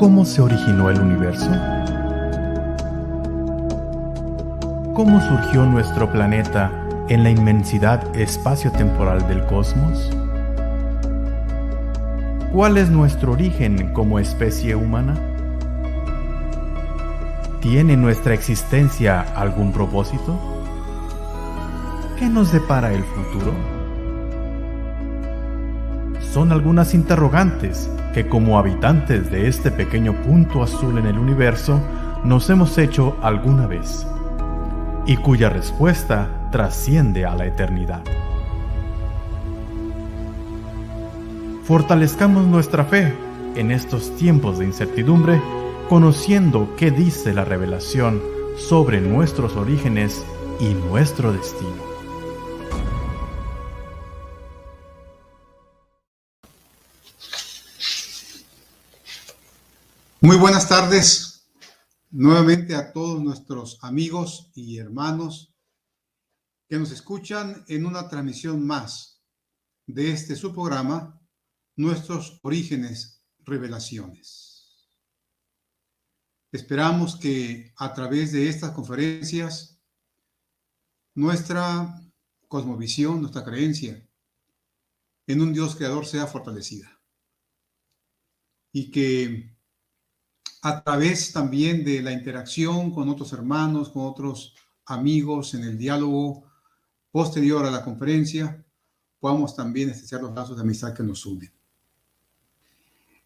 ¿Cómo se originó el universo? ¿Cómo surgió nuestro planeta en la inmensidad espacio-temporal del cosmos? ¿Cuál es nuestro origen como especie humana? ¿Tiene nuestra existencia algún propósito? ¿Qué nos depara el futuro? Son algunas interrogantes que, como habitantes de este pequeño punto azul en el universo, nos hemos hecho alguna vez, y cuya respuesta trasciende a la eternidad. Fortalezcamos nuestra fe en estos tiempos de incertidumbre, conociendo qué dice la revelación sobre nuestros orígenes y nuestro destino. Muy buenas tardes nuevamente a todos nuestros amigos y hermanos que nos escuchan en una transmisión más de este su programa, Nuestros Orígenes, Revelaciones. Esperamos que a través de estas conferencias nuestra cosmovisión, nuestra creencia en un Dios creador sea fortalecida y que a través también de la interacción con otros hermanos, con otros amigos en el diálogo posterior a la conferencia, podamos también estrechar los lazos de amistad que nos unen.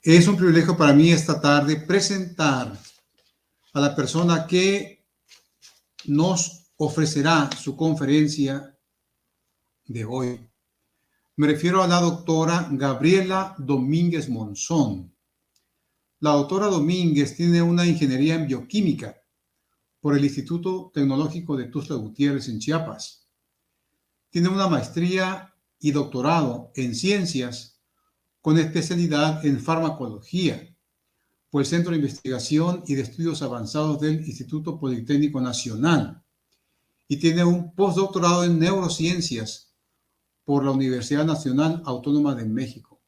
Es un privilegio para mí esta tarde presentar a la persona que nos ofrecerá su conferencia de hoy. Me refiero a la doctora Gabriela Domínguez Monzón. La doctora Domínguez tiene una ingeniería en bioquímica por el Instituto Tecnológico de Tuxtla Gutiérrez en Chiapas. Tiene una maestría y doctorado en ciencias con especialidad en farmacología por el Centro de Investigación y de Estudios Avanzados del Instituto Politécnico Nacional. Y tiene un postdoctorado en neurociencias por la Universidad Nacional Autónoma de México,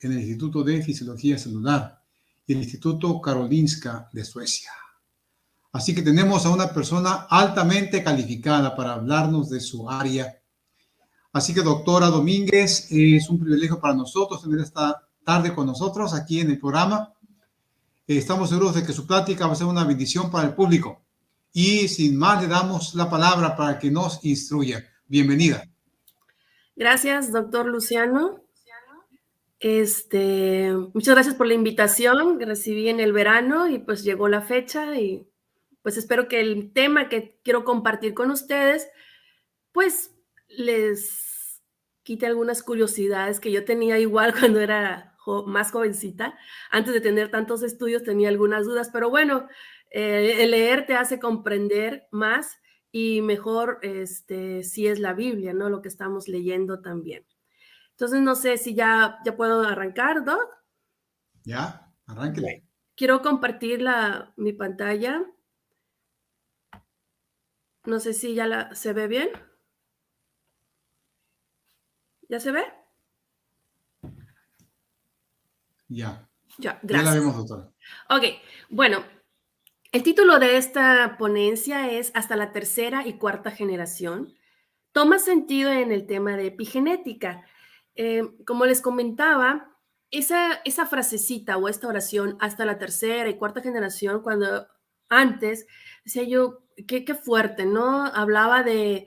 en el Instituto de Fisiología Celular y el Instituto Karolinska de Suecia. Así que tenemos a una persona altamente calificada para hablarnos de su área. Así que, doctora Domínguez, es un privilegio para nosotros tener esta tarde con nosotros aquí en el programa. Estamos seguros de que su plática va a ser una bendición para el público. Y sin más, le damos la palabra para que nos instruya. Bienvenida. Gracias, doctor Luciano. Muchas gracias por la invitación que recibí en el verano y pues llegó la fecha y pues espero que el tema que quiero compartir con ustedes pues les quite algunas curiosidades que yo tenía igual cuando era más jovencita. Antes de tener tantos estudios tenía algunas dudas, pero bueno, el leer te hace comprender más y mejor si es la Biblia, ¿no? Lo que estamos leyendo también. Entonces, no sé si ya puedo arrancar, Doc. Ya, arránquele. Okay. Quiero compartir mi pantalla. No sé si ya se ve bien. ¿Ya se ve? Ya. Ya, gracias. Ya la vemos, doctora. Ok, bueno, el título de esta ponencia es Hasta la tercera y cuarta generación. Toma sentido en el tema de epigenética. Como les comentaba, esa frasecita o esta oración hasta la tercera y cuarta generación, cuando antes, decía yo, qué fuerte, ¿no? Hablaba de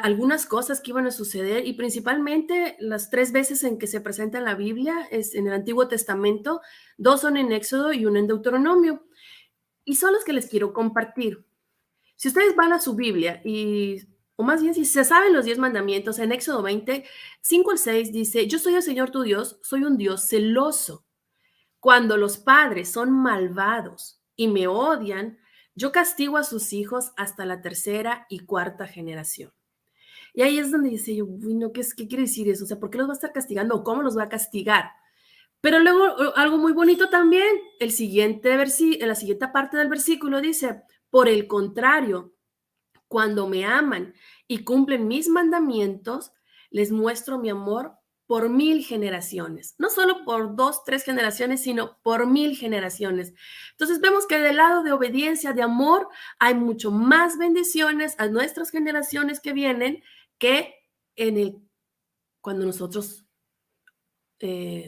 algunas cosas que iban a suceder y principalmente las 3 veces en que se presenta en la Biblia, es en el Antiguo Testamento, 2 son en Éxodo y 1 en Deuteronomio. Y son los que les quiero compartir. Si ustedes van a su Biblia o más bien si se saben los 10 mandamientos, en Éxodo 20, 5 al 6 dice, yo soy el Señor tu Dios, soy un Dios celoso. Cuando los padres son malvados y me odian, yo castigo a sus hijos hasta la tercera y cuarta generación. Y ahí es donde dice yo, uy, no, ¿qué quiere decir eso? O sea, ¿por qué los va a estar castigando o cómo los va a castigar? Pero luego algo muy bonito también, en la siguiente parte del versículo dice, por el contrario, cuando me aman y cumplen mis mandamientos, les muestro mi amor por 1000 generaciones, no solo por 2, 3 generaciones, sino por 1000 generaciones. Entonces vemos que del lado de obediencia, de amor, hay mucho más bendiciones a nuestras generaciones que vienen que cuando nosotros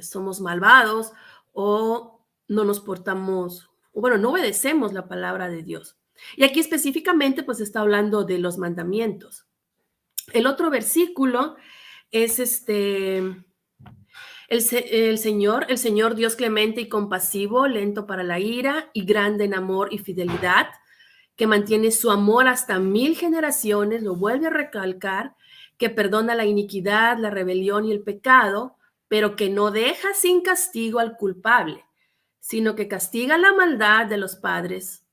somos malvados o no nos portamos, o bueno, no obedecemos la palabra de Dios. Y aquí específicamente pues está hablando de los mandamientos. El otro versículo es el Señor Dios clemente y compasivo, lento para la ira y grande en amor y fidelidad, que mantiene su amor hasta 1000 generaciones, lo vuelve a recalcar, que perdona la iniquidad, la rebelión y el pecado, pero que no deja sin castigo al culpable, sino que castiga la maldad de los padres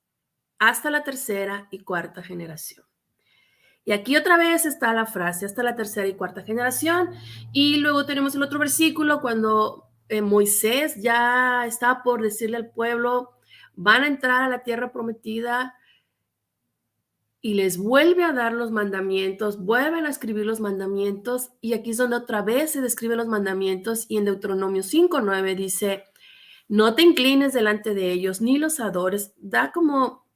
hasta la tercera y cuarta generación. Y aquí otra vez está la frase, hasta la tercera y cuarta generación. Y luego tenemos el otro versículo cuando Moisés ya está por decirle al pueblo, van a entrar a la tierra prometida y les vuelve a dar los mandamientos, vuelven a escribir los mandamientos. Y aquí es donde otra vez se describen los mandamientos. Y en Deuteronomio 5:9 dice, no te inclines delante de ellos, ni los adores. Da como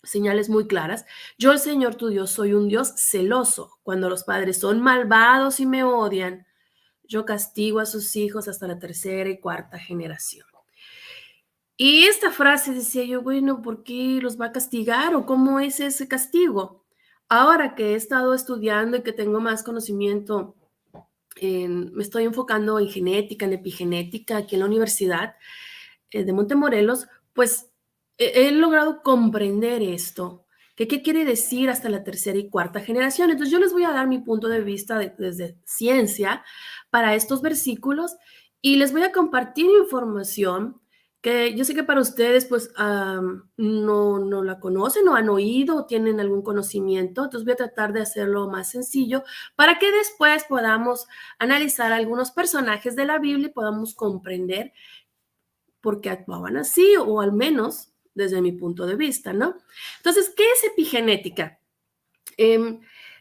señales muy claras. Yo, el Señor tu Dios, soy un Dios celoso. Cuando los padres son malvados y me odian, yo castigo a sus hijos hasta la tercera y cuarta generación. Y esta frase decía yo, bueno, ¿por qué los va a castigar? ¿O cómo es ese castigo? Ahora que he estado estudiando y que tengo más conocimiento, me estoy enfocando en genética, en epigenética, aquí en la Universidad de Montemorelos, pues he logrado comprender esto, que qué quiere decir hasta la tercera y cuarta generación. Entonces yo les voy a dar mi punto de vista desde ciencia para estos versículos y les voy a compartir información que yo sé que para ustedes pues no la conocen o han oído o tienen algún conocimiento. Entonces voy a tratar de hacerlo más sencillo para que después podamos analizar algunos personajes de la Biblia y podamos comprender por qué actuaban así, o al menos desde mi punto de vista, ¿no? Entonces, ¿qué es epigenética?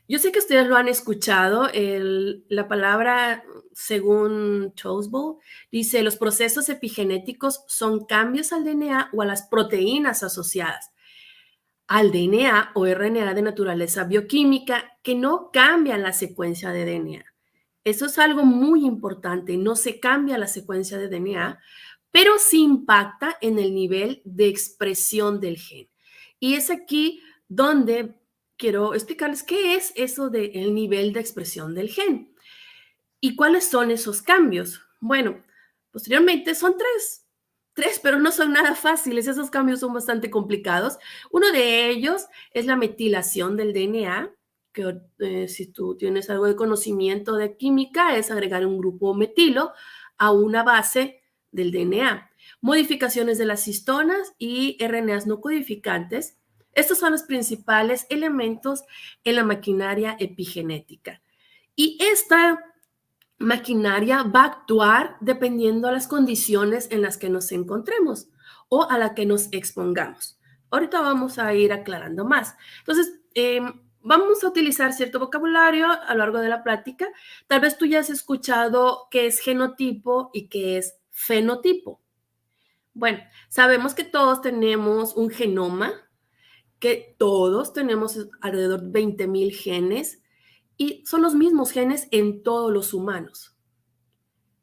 Yo sé que ustedes lo han escuchado, la palabra, según Tozball, dice, los procesos epigenéticos son cambios al DNA o a las proteínas asociadas al DNA o RNA de naturaleza bioquímica que no cambian la secuencia de DNA. Eso es algo muy importante, no se cambia la secuencia de DNA, pero sí impacta en el nivel de expresión del gen. Y es aquí donde quiero explicarles qué es eso del nivel de expresión del gen y cuáles son esos cambios. Bueno, posteriormente son tres, pero no son nada fáciles. Esos cambios son bastante complicados. Uno de ellos es la metilación del DNA, que si tú tienes algo de conocimiento de química, es agregar un grupo metilo a una base del DNA. Modificaciones de las histonas y RNAs no codificantes. Estos son los principales elementos en la maquinaria epigenética. Y esta maquinaria va a actuar dependiendo a las condiciones en las que nos encontremos o a la que nos expongamos. Ahorita vamos a ir aclarando más. Entonces, vamos a utilizar cierto vocabulario a lo largo de la plática. Tal vez tú ya has escuchado qué es genotipo y qué es fenotipo. Bueno, sabemos que todos tenemos un genoma, que todos tenemos alrededor de 20,000 genes y son los mismos genes en todos los humanos.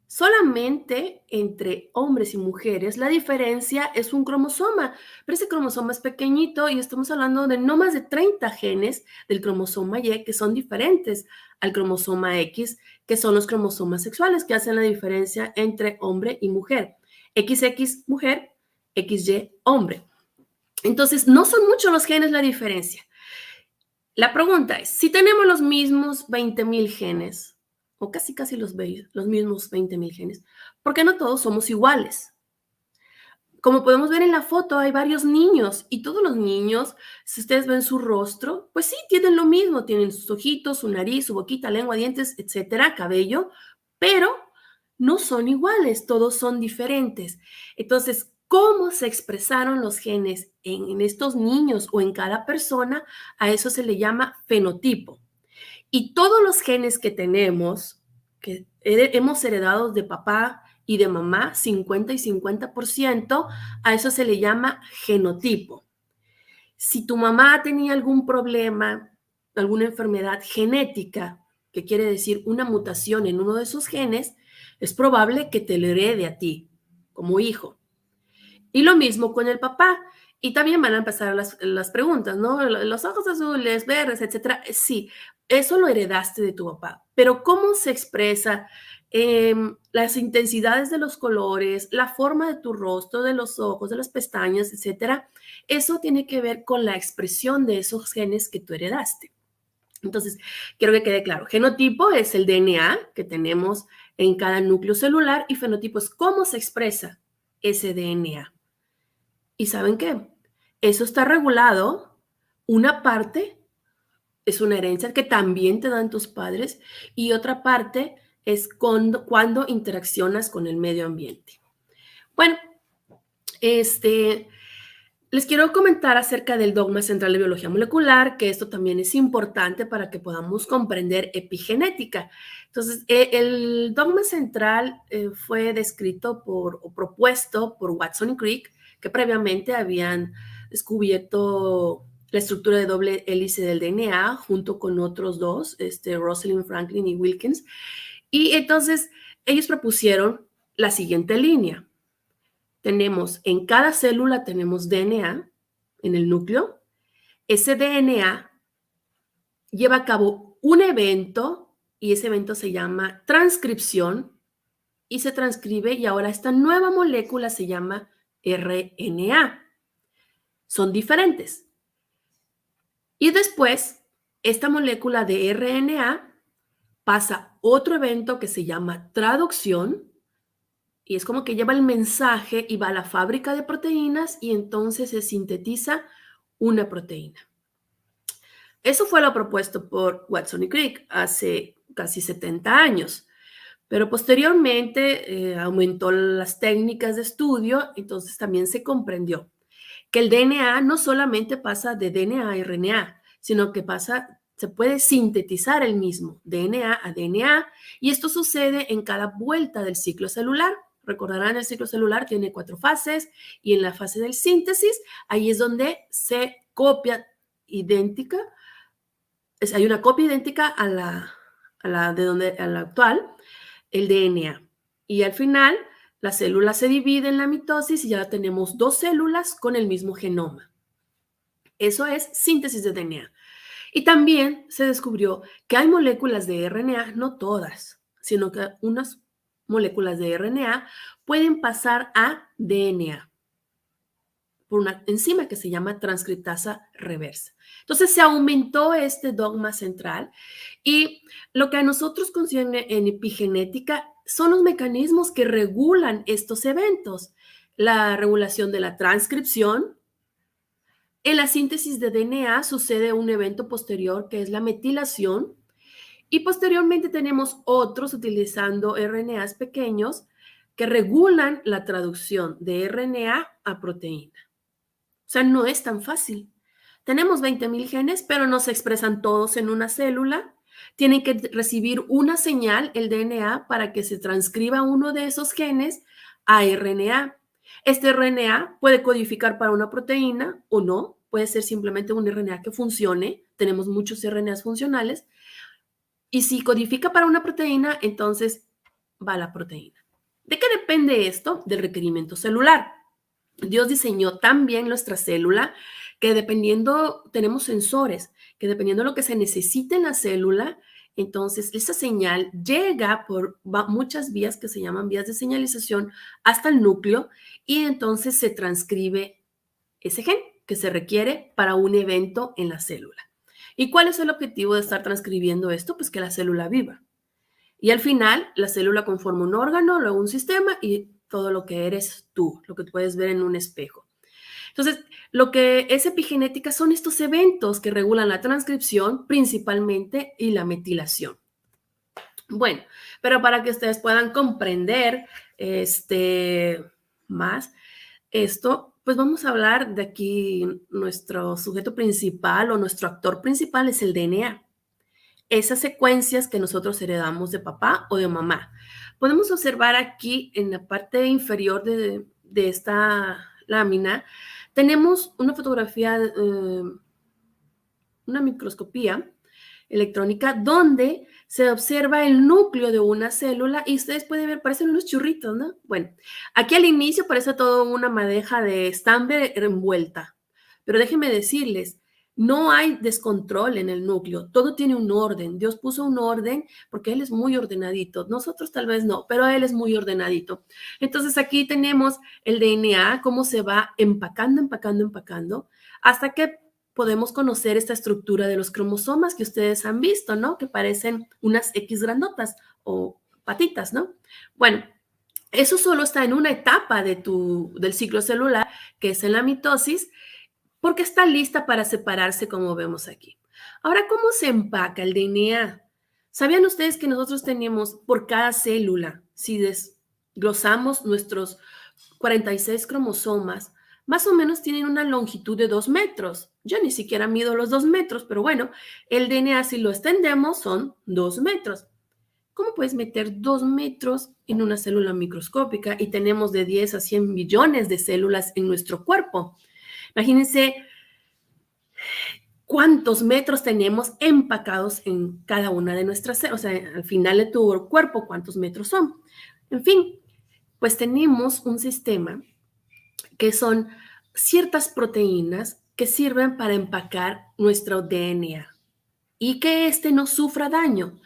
Solamente entre hombres y mujeres la diferencia es un cromosoma, pero ese cromosoma es pequeñito y estamos hablando de no más de 30 genes del cromosoma Y que son diferentes al cromosoma X, que son los cromosomas sexuales que hacen la diferencia entre hombre y mujer. XX mujer, XY hombre. Entonces, no son muchos los genes la diferencia. La pregunta es, si tenemos los mismos 20,000 genes, o casi los mismos 20,000 genes, ¿por qué no todos somos iguales? Como podemos ver en la foto, hay varios niños y todos los niños, si ustedes ven su rostro, pues sí, tienen lo mismo, tienen sus ojitos, su nariz, su boquita, lengua, dientes, etcétera, cabello, pero no son iguales, todos son diferentes. Entonces, ¿cómo se expresaron los genes en estos niños o en cada persona? A eso se le llama fenotipo. Y todos los genes que tenemos, que hemos heredado de papá y de mamá 50 y 50%, a eso se le llama genotipo. Si tu mamá tenía algún problema, alguna enfermedad genética, que quiere decir una mutación en uno de esos genes, es probable que te lo herede a ti como hijo. Y lo mismo con el papá. Y también van a empezar las preguntas, ¿no? Los ojos azules, verdes, etcétera. Sí, eso lo heredaste de tu papá. Pero ¿cómo se expresa? Las intensidades de los colores, la forma de tu rostro, de los ojos, de las pestañas, etcétera. Eso tiene que ver con la expresión de esos genes que tú heredaste. Entonces, quiero que quede claro. Genotipo es el DNA que tenemos en cada núcleo celular y fenotipo es cómo se expresa ese DNA. ¿Y saben qué? Eso está regulado. Una parte es una herencia que también te dan tus padres y otra parte es cuando interaccionas con el medio ambiente. Bueno, les quiero comentar acerca del dogma central de biología molecular, que esto también es importante para que podamos comprender epigenética. Entonces, el dogma central fue descrito o propuesto por Watson y Crick, que previamente habían descubierto la estructura de doble hélice del DNA junto con otros dos, Rosalind Franklin y Wilkins. Y entonces, ellos propusieron la siguiente línea. En cada célula tenemos DNA en el núcleo. Ese DNA lleva a cabo un evento y ese evento se llama transcripción y se transcribe y ahora esta nueva molécula se llama RNA. Son diferentes. Y después, esta molécula de RNA pasa otro evento que se llama traducción. Y es como que lleva el mensaje y va a la fábrica de proteínas y entonces se sintetiza una proteína. Eso fue lo propuesto por Watson y Crick hace casi 70 años. Pero posteriormente aumentó las técnicas de estudio, entonces también se comprendió que el DNA no solamente pasa de DNA a RNA, sino que se puede sintetizar el mismo, DNA a DNA, y esto sucede en cada vuelta del ciclo celular. Recordarán, el ciclo celular tiene 4 fases y en la fase del síntesis, ahí es donde se copia idéntica, hay una copia idéntica a la actual, el DNA. Y al final, la célula se divide en la mitosis y ya tenemos 2 células con el mismo genoma. Eso es síntesis de DNA. Y también se descubrió que hay moléculas de RNA, no todas, sino que unas moléculas de RNA pueden pasar a DNA por una enzima que se llama transcriptasa reversa. Entonces se aumentó este dogma central y lo que a nosotros concierne en epigenética son los mecanismos que regulan estos eventos. La regulación de la transcripción. En la síntesis de DNA sucede un evento posterior que es la metilación. Y posteriormente tenemos otros utilizando RNAs pequeños que regulan la traducción de RNA a proteína. O sea, no es tan fácil. Tenemos 20,000 genes, pero no se expresan todos en una célula. Tienen que recibir una señal, el DNA, para que se transcriba uno de esos genes a RNA. Este RNA puede codificar para una proteína o no. Puede ser simplemente un RNA que funcione. Tenemos muchos RNAs funcionales. Y si codifica para una proteína, entonces va a la proteína. ¿De qué depende esto? Del requerimiento celular. Dios diseñó tan bien nuestra célula que tenemos sensores, que dependiendo de lo que se necesite en la célula, entonces esa señal llega por muchas vías que se llaman vías de señalización hasta el núcleo y entonces se transcribe ese gen que se requiere para un evento en la célula. ¿Y cuál es el objetivo de estar transcribiendo esto? Pues que la célula viva. Y al final, la célula conforma un órgano, luego un sistema y todo lo que eres tú, lo que puedes ver en un espejo. Entonces, lo que es epigenética son estos eventos que regulan la transcripción principalmente y la metilación. Bueno, pero para que ustedes puedan comprender más esto, pues vamos a hablar de aquí, nuestro sujeto principal o nuestro actor principal es el DNA. esas secuencias que nosotros heredamos de papá o de mamá. Podemos observar aquí en la parte inferior de esta lámina, tenemos una fotografía, una microscopía electrónica donde se observa el núcleo de una célula y ustedes pueden ver, parecen unos churritos, ¿no? Bueno, aquí al inicio parece todo una madeja de estambre envuelta, pero déjenme decirles, no hay descontrol en el núcleo, todo tiene un orden. Dios puso un orden porque Él es muy ordenadito. Nosotros tal vez no, pero Él es muy ordenadito. Entonces aquí tenemos el DNA, cómo se va empacando, empacando, empacando, hasta que podemos conocer esta estructura de los cromosomas que ustedes han visto, ¿no? Que parecen unas X grandotas o patitas, ¿no? Bueno, eso solo está en una etapa del ciclo celular, que es en la mitosis, porque está lista para separarse, como vemos aquí. Ahora, ¿cómo se empaca el DNA? ¿Sabían ustedes que nosotros tenemos por cada célula, si desglosamos nuestros 46 cromosomas, más o menos tienen una longitud de 2 metros? Yo ni siquiera mido los 2 metros, pero bueno, el DNA, si lo extendemos, son 2 metros. ¿Cómo puedes meter 2 metros en una célula microscópica y tenemos de 10 a 100 billones de células en nuestro cuerpo? Imagínense cuántos metros tenemos empacados en cada una de nuestras células, o sea, al final de tu cuerpo, cuántos metros son. En fin, pues tenemos un sistema que son ciertas proteínas que sirven para empacar nuestro DNA y que éste no sufra daño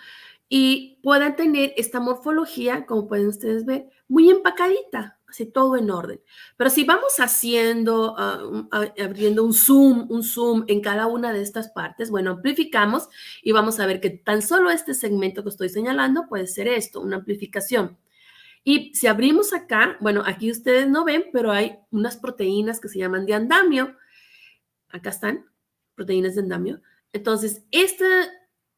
y puedan tener esta morfología, como pueden ustedes ver, muy empacadita, así todo en orden. Pero si vamos haciendo, abriendo un zoom en cada una de estas partes, bueno, amplificamos y vamos a ver que tan solo este segmento que estoy señalando puede ser esto, una amplificación. Y si abrimos acá, bueno, aquí ustedes no ven, pero hay unas proteínas que se llaman de andamio. Acá están, proteínas de andamio. Entonces, este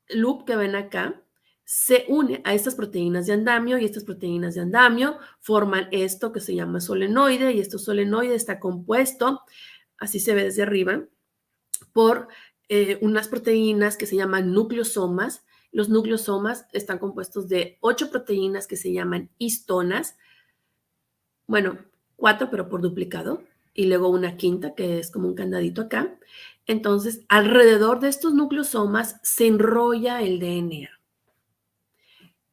loop que ven acá se une a estas proteínas de andamio y estas proteínas de andamio forman esto que se llama solenoide y este solenoide está compuesto, así se ve desde arriba, por unas proteínas que se llaman nucleosomas. Los nucleosomas están compuestos de 8 proteínas que se llaman histonas, bueno, 4 pero por duplicado, y luego una quinta que es como un candadito acá. Entonces, alrededor de estos nucleosomas se enrolla el DNA.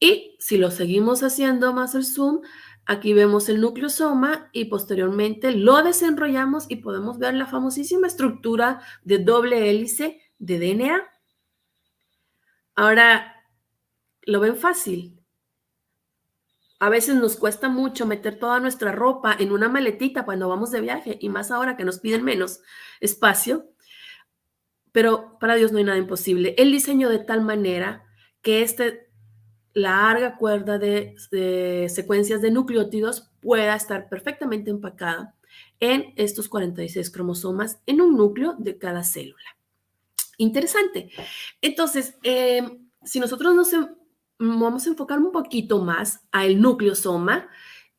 Y si lo seguimos haciendo más el zoom, aquí vemos el nucleosoma y posteriormente lo desenrollamos y podemos ver la famosísima estructura de doble hélice de DNA. Ahora, ¿lo ven fácil? A veces nos cuesta mucho meter toda nuestra ropa en una maletita cuando vamos de viaje y más ahora que nos piden menos espacio. Pero para Dios no hay nada imposible. Él diseñó de tal manera que larga cuerda de secuencias de nucleótidos pueda estar perfectamente empacada en estos 46 cromosomas en un núcleo de cada célula. Interesante. Entonces, si nosotros vamos a enfocar un poquito más al nucleosoma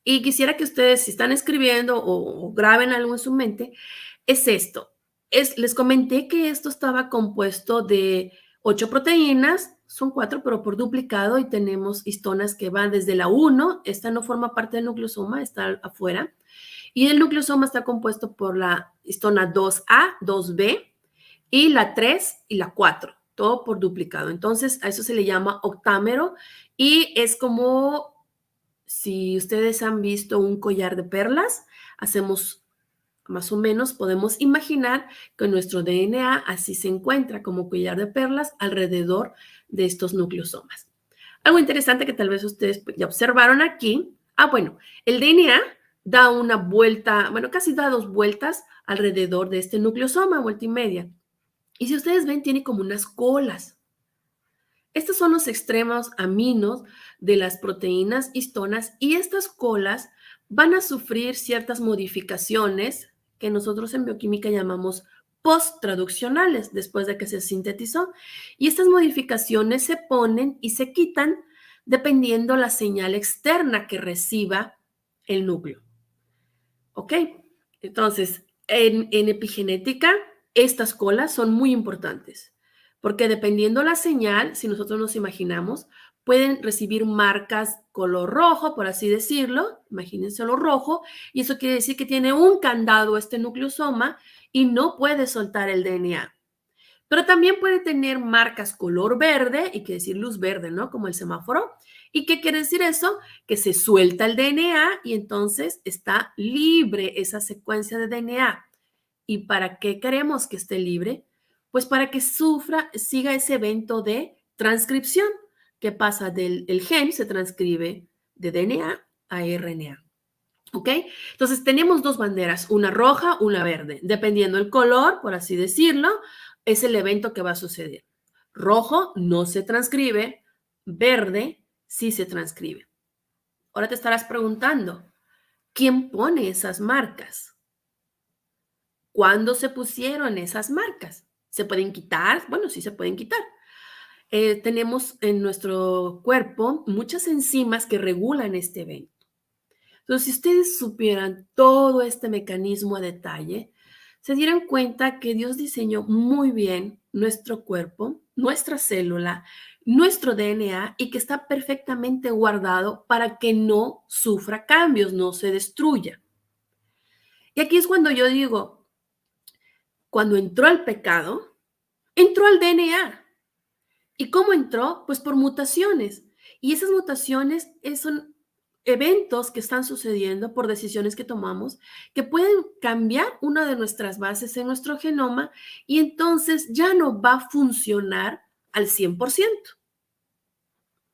y quisiera que ustedes, si están escribiendo o graben algo en su mente, es esto. Les comenté que esto estaba compuesto de 8 proteínas, son 4, pero por duplicado, y tenemos histonas que van desde la 1, esta no forma parte del nucleosoma, está afuera, y el nucleosoma está compuesto por la histona 2A, 2B, y la 3 y la 4, todo por duplicado. Entonces, a eso se le llama octámero, y es como si ustedes han visto un collar de perlas, hacemos más o menos, podemos imaginar que nuestro DNA así se encuentra como collar de perlas alrededor de estos nucleosomas. Algo interesante que tal vez ustedes ya observaron aquí. Bueno, el DNA da una vuelta, bueno, casi da 2 vueltas alrededor de este nucleosoma, vuelta y media. Y si ustedes ven, tiene como unas colas. Estos son los extremos aminos de las proteínas histonas y estas colas van a sufrir ciertas modificaciones que nosotros en bioquímica llamamos post-traduccionales, después de que se sintetizó. Y estas modificaciones se ponen y se quitan dependiendo la señal externa que reciba el núcleo. ¿Ok? Entonces, en epigenética, estas colas son muy importantes porque dependiendo la señal, si nosotros nos imaginamos, pueden recibir marcas color rojo, por así decirlo, imagínense lo rojo, y eso quiere decir que tiene un candado este nucleosoma y no puede soltar el DNA. Pero también puede tener marcas color verde, y quiere decir luz verde, ¿no? Como el semáforo. ¿Y qué quiere decir eso? Que se suelta el DNA y entonces está libre esa secuencia de DNA. ¿Y para qué queremos que esté libre? Pues para que siga ese evento de transcripción, que pasa el gen, se transcribe de DNA a RNA. ¿Ok? Entonces tenemos dos banderas, una roja, una verde. Dependiendo el color, por así decirlo, es el evento que va a suceder. Rojo no se transcribe, verde sí se transcribe. Ahora te estarás preguntando, ¿quién pone esas marcas? ¿Cuándo se pusieron esas marcas? ¿Se pueden quitar? Bueno, sí se pueden quitar. Tenemos en nuestro cuerpo muchas enzimas que regulan este evento. Entonces, si ustedes supieran todo este mecanismo a detalle, se dieran cuenta que Dios diseñó muy bien nuestro cuerpo, nuestra célula, nuestro DNA y que está perfectamente guardado para que no sufra cambios, no se destruya. Y aquí es cuando yo digo, cuando entró el pecado, entró al DNA. ¿Y cómo entró? Pues por mutaciones. Y esas mutaciones son eventos que están sucediendo por decisiones que tomamos que pueden cambiar una de nuestras bases en nuestro genoma y entonces ya no va a funcionar al 100%.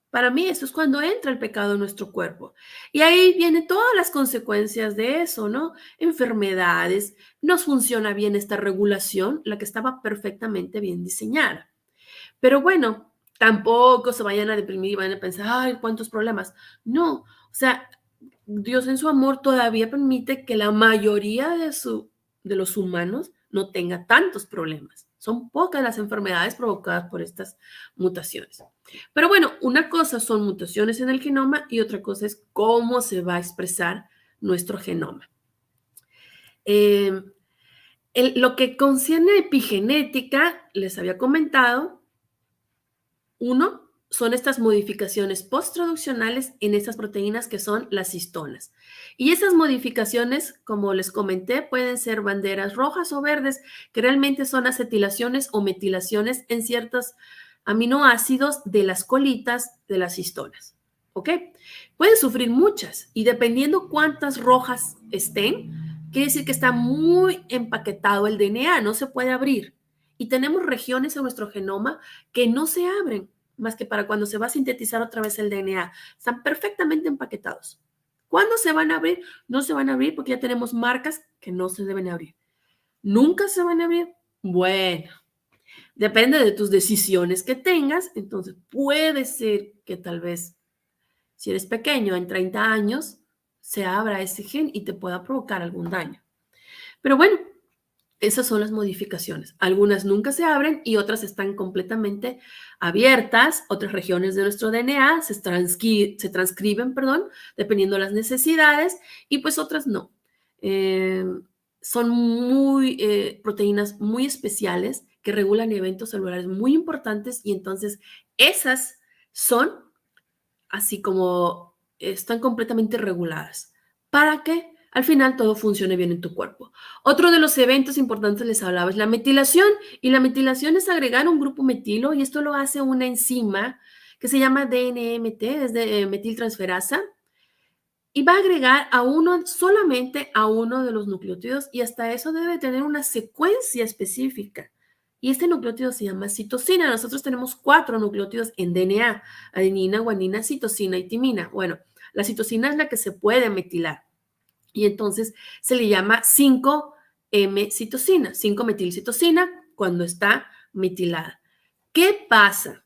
Para mí eso es cuando entra el pecado en nuestro cuerpo. Y ahí vienen todas las consecuencias de eso, ¿no? Enfermedades, no funciona bien esta regulación, la que estaba perfectamente bien diseñada. Pero bueno, tampoco se vayan a deprimir y vayan a pensar, ay, cuántos problemas. No, o sea, Dios en su amor todavía permite que la mayoría de los humanos no tenga tantos problemas. Son pocas las enfermedades provocadas por estas mutaciones. Pero bueno, una cosa son mutaciones en el genoma y otra cosa es cómo se va a expresar nuestro genoma. Lo que concierne a epigenética, les había comentado, uno, son estas modificaciones posttraduccionales en estas proteínas que son las histonas. Y esas modificaciones, como les comenté, pueden ser banderas rojas o verdes, que realmente son acetilaciones o metilaciones en ciertos aminoácidos de las colitas de las histonas. ¿Ok? Pueden sufrir muchas y dependiendo cuántas rojas estén, quiere decir que está muy empaquetado el DNA, no se puede abrir. Y tenemos regiones en nuestro genoma que no se abren, más que para cuando se va a sintetizar otra vez el DNA. Están perfectamente empaquetados. ¿Cuándo se van a abrir? No se van a abrir porque ya tenemos marcas que no se deben abrir. ¿Nunca se van a abrir? Bueno, depende de tus decisiones que tengas. Entonces, puede ser que tal vez, si eres pequeño, en 30 años, se abra ese gen y te pueda provocar algún daño. Pero bueno, esas son las modificaciones. Algunas nunca se abren y otras están completamente abiertas. Otras regiones de nuestro DNA se transcriben, dependiendo de las necesidades y pues otras no. Son proteínas muy especiales que regulan eventos celulares muy importantes y entonces esas son así como están completamente reguladas. ¿Para qué? Al final todo funcione bien en tu cuerpo. Otro de los eventos importantes les hablaba es la metilación y la metilación es agregar un grupo metilo y esto lo hace una enzima que se llama DNMT, es de metiltransferasa y va a agregar solamente a uno de los nucleótidos y hasta eso debe tener una secuencia específica. Y este nucleótido se llama citosina. Nosotros tenemos 4 nucleótidos en DNA, adenina, guanina, citosina y timina. Bueno, la citosina es la que se puede metilar. Y entonces se le llama 5-M-citosina, 5-metilcitosina cuando está metilada. ¿Qué pasa?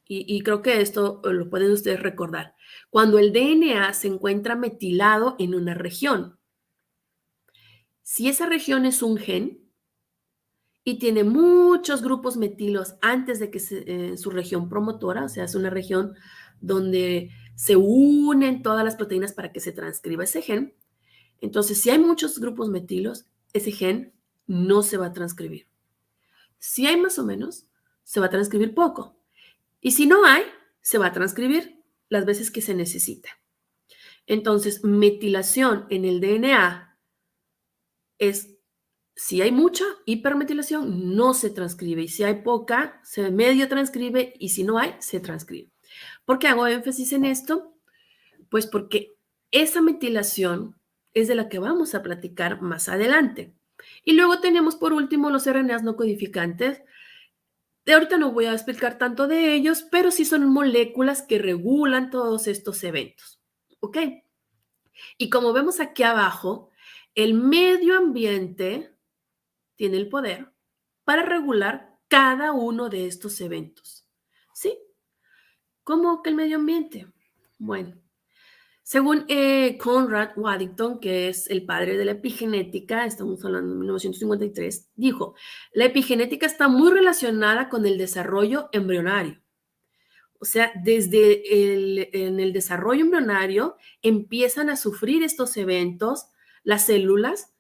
Y creo que esto lo pueden ustedes recordar. Cuando el DNA se encuentra metilado en una región, si esa región es un gen y tiene muchos grupos metilos antes de que su región promotora, o sea, es una región donde se unen todas las proteínas para que se transcriba ese gen, entonces, si hay muchos grupos metilos, ese gen no se va a transcribir. Si hay más o menos, se va a transcribir poco. Y si no hay, se va a transcribir las veces que se necesita. Entonces, metilación en el DNA es, si hay mucha hipermetilación, no se transcribe. Y si hay poca, se medio transcribe. Y si no hay, se transcribe. ¿Por qué hago énfasis en esto? Pues porque esa metilación es de la que vamos a platicar más adelante. Y luego tenemos por último los RNAs no codificantes. De ahorita no voy a explicar tanto de ellos, pero sí son moléculas que regulan todos estos eventos. ¿Ok? Y como vemos aquí abajo, el medio ambiente tiene el poder para regular cada uno de estos eventos. ¿Sí? ¿Cómo que el medio ambiente? Bueno, según Conrad Waddington, que es el padre de la epigenética, estamos hablando de 1953, dijo, la epigenética está muy relacionada con el desarrollo embrionario. O sea, en el desarrollo embrionario empiezan a sufrir estos eventos las células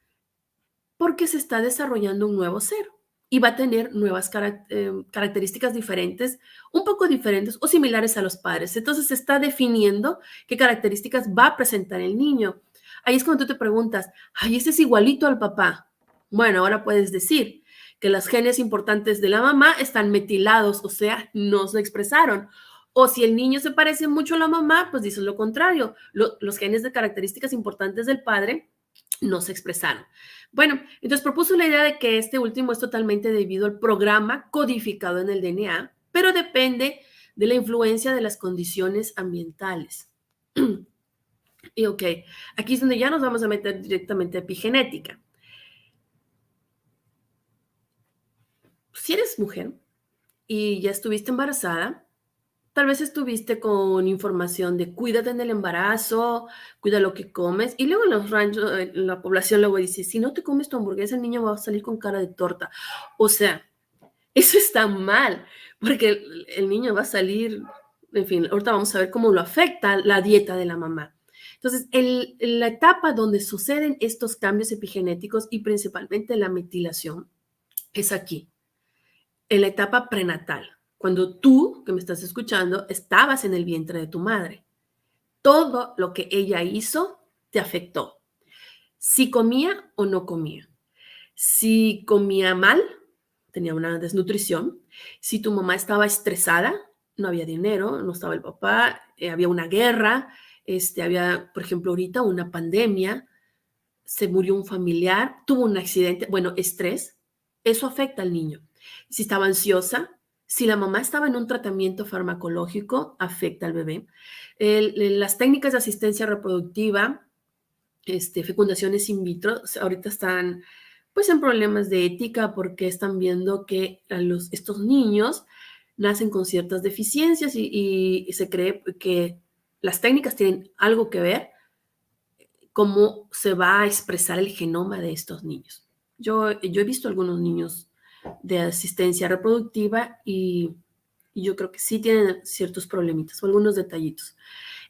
porque se está desarrollando un nuevo ser y va a tener nuevas características diferentes, un poco diferentes o similares a los padres. Entonces se está definiendo qué características va a presentar el niño. Ahí es cuando tú te preguntas, ay, ese es igualito al papá. Bueno, ahora puedes decir que los genes importantes de la mamá están metilados, o sea, no se expresaron. O si el niño se parece mucho a la mamá, pues dices lo contrario. Los genes de características importantes del padre no se expresaron. Bueno, entonces propuso la idea de que este último es totalmente debido al programa codificado en el DNA, pero depende de la influencia de las condiciones ambientales. Y ok, aquí es donde ya nos vamos a meter directamente a epigenética. Si eres mujer y ya estuviste embarazada, tal vez estuviste con información de cuídate en el embarazo, cuida lo que comes, y luego en los ranchos, la población luego dice, si no te comes tu hamburguesa, el niño va a salir con cara de torta. O sea, eso está mal, porque el niño va a salir, en fin, ahorita vamos a ver cómo lo afecta la dieta de la mamá. Entonces, la etapa donde suceden estos cambios epigenéticos y principalmente la metilación es aquí, en la etapa prenatal. Cuando tú, que me estás escuchando, estabas en el vientre de tu madre. Todo lo que ella hizo te afectó. Si comía o no comía. Si comía mal, tenía una desnutrición. Si tu mamá estaba estresada, no había dinero, no estaba el papá, había una guerra, había, por ejemplo, ahorita una pandemia, se murió un familiar, tuvo un accidente, bueno, estrés, eso afecta al niño. Si estaba ansiosa, si la mamá estaba en un tratamiento farmacológico, afecta al bebé. Las técnicas de asistencia reproductiva, fecundaciones in vitro, ahorita están pues en problemas de ética porque están viendo que estos niños nacen con ciertas deficiencias y se cree que las técnicas tienen algo que ver cómo se va a expresar el genoma de estos niños. Yo he visto algunos niños de asistencia reproductiva y yo creo que sí tienen ciertos problemitas o algunos detallitos.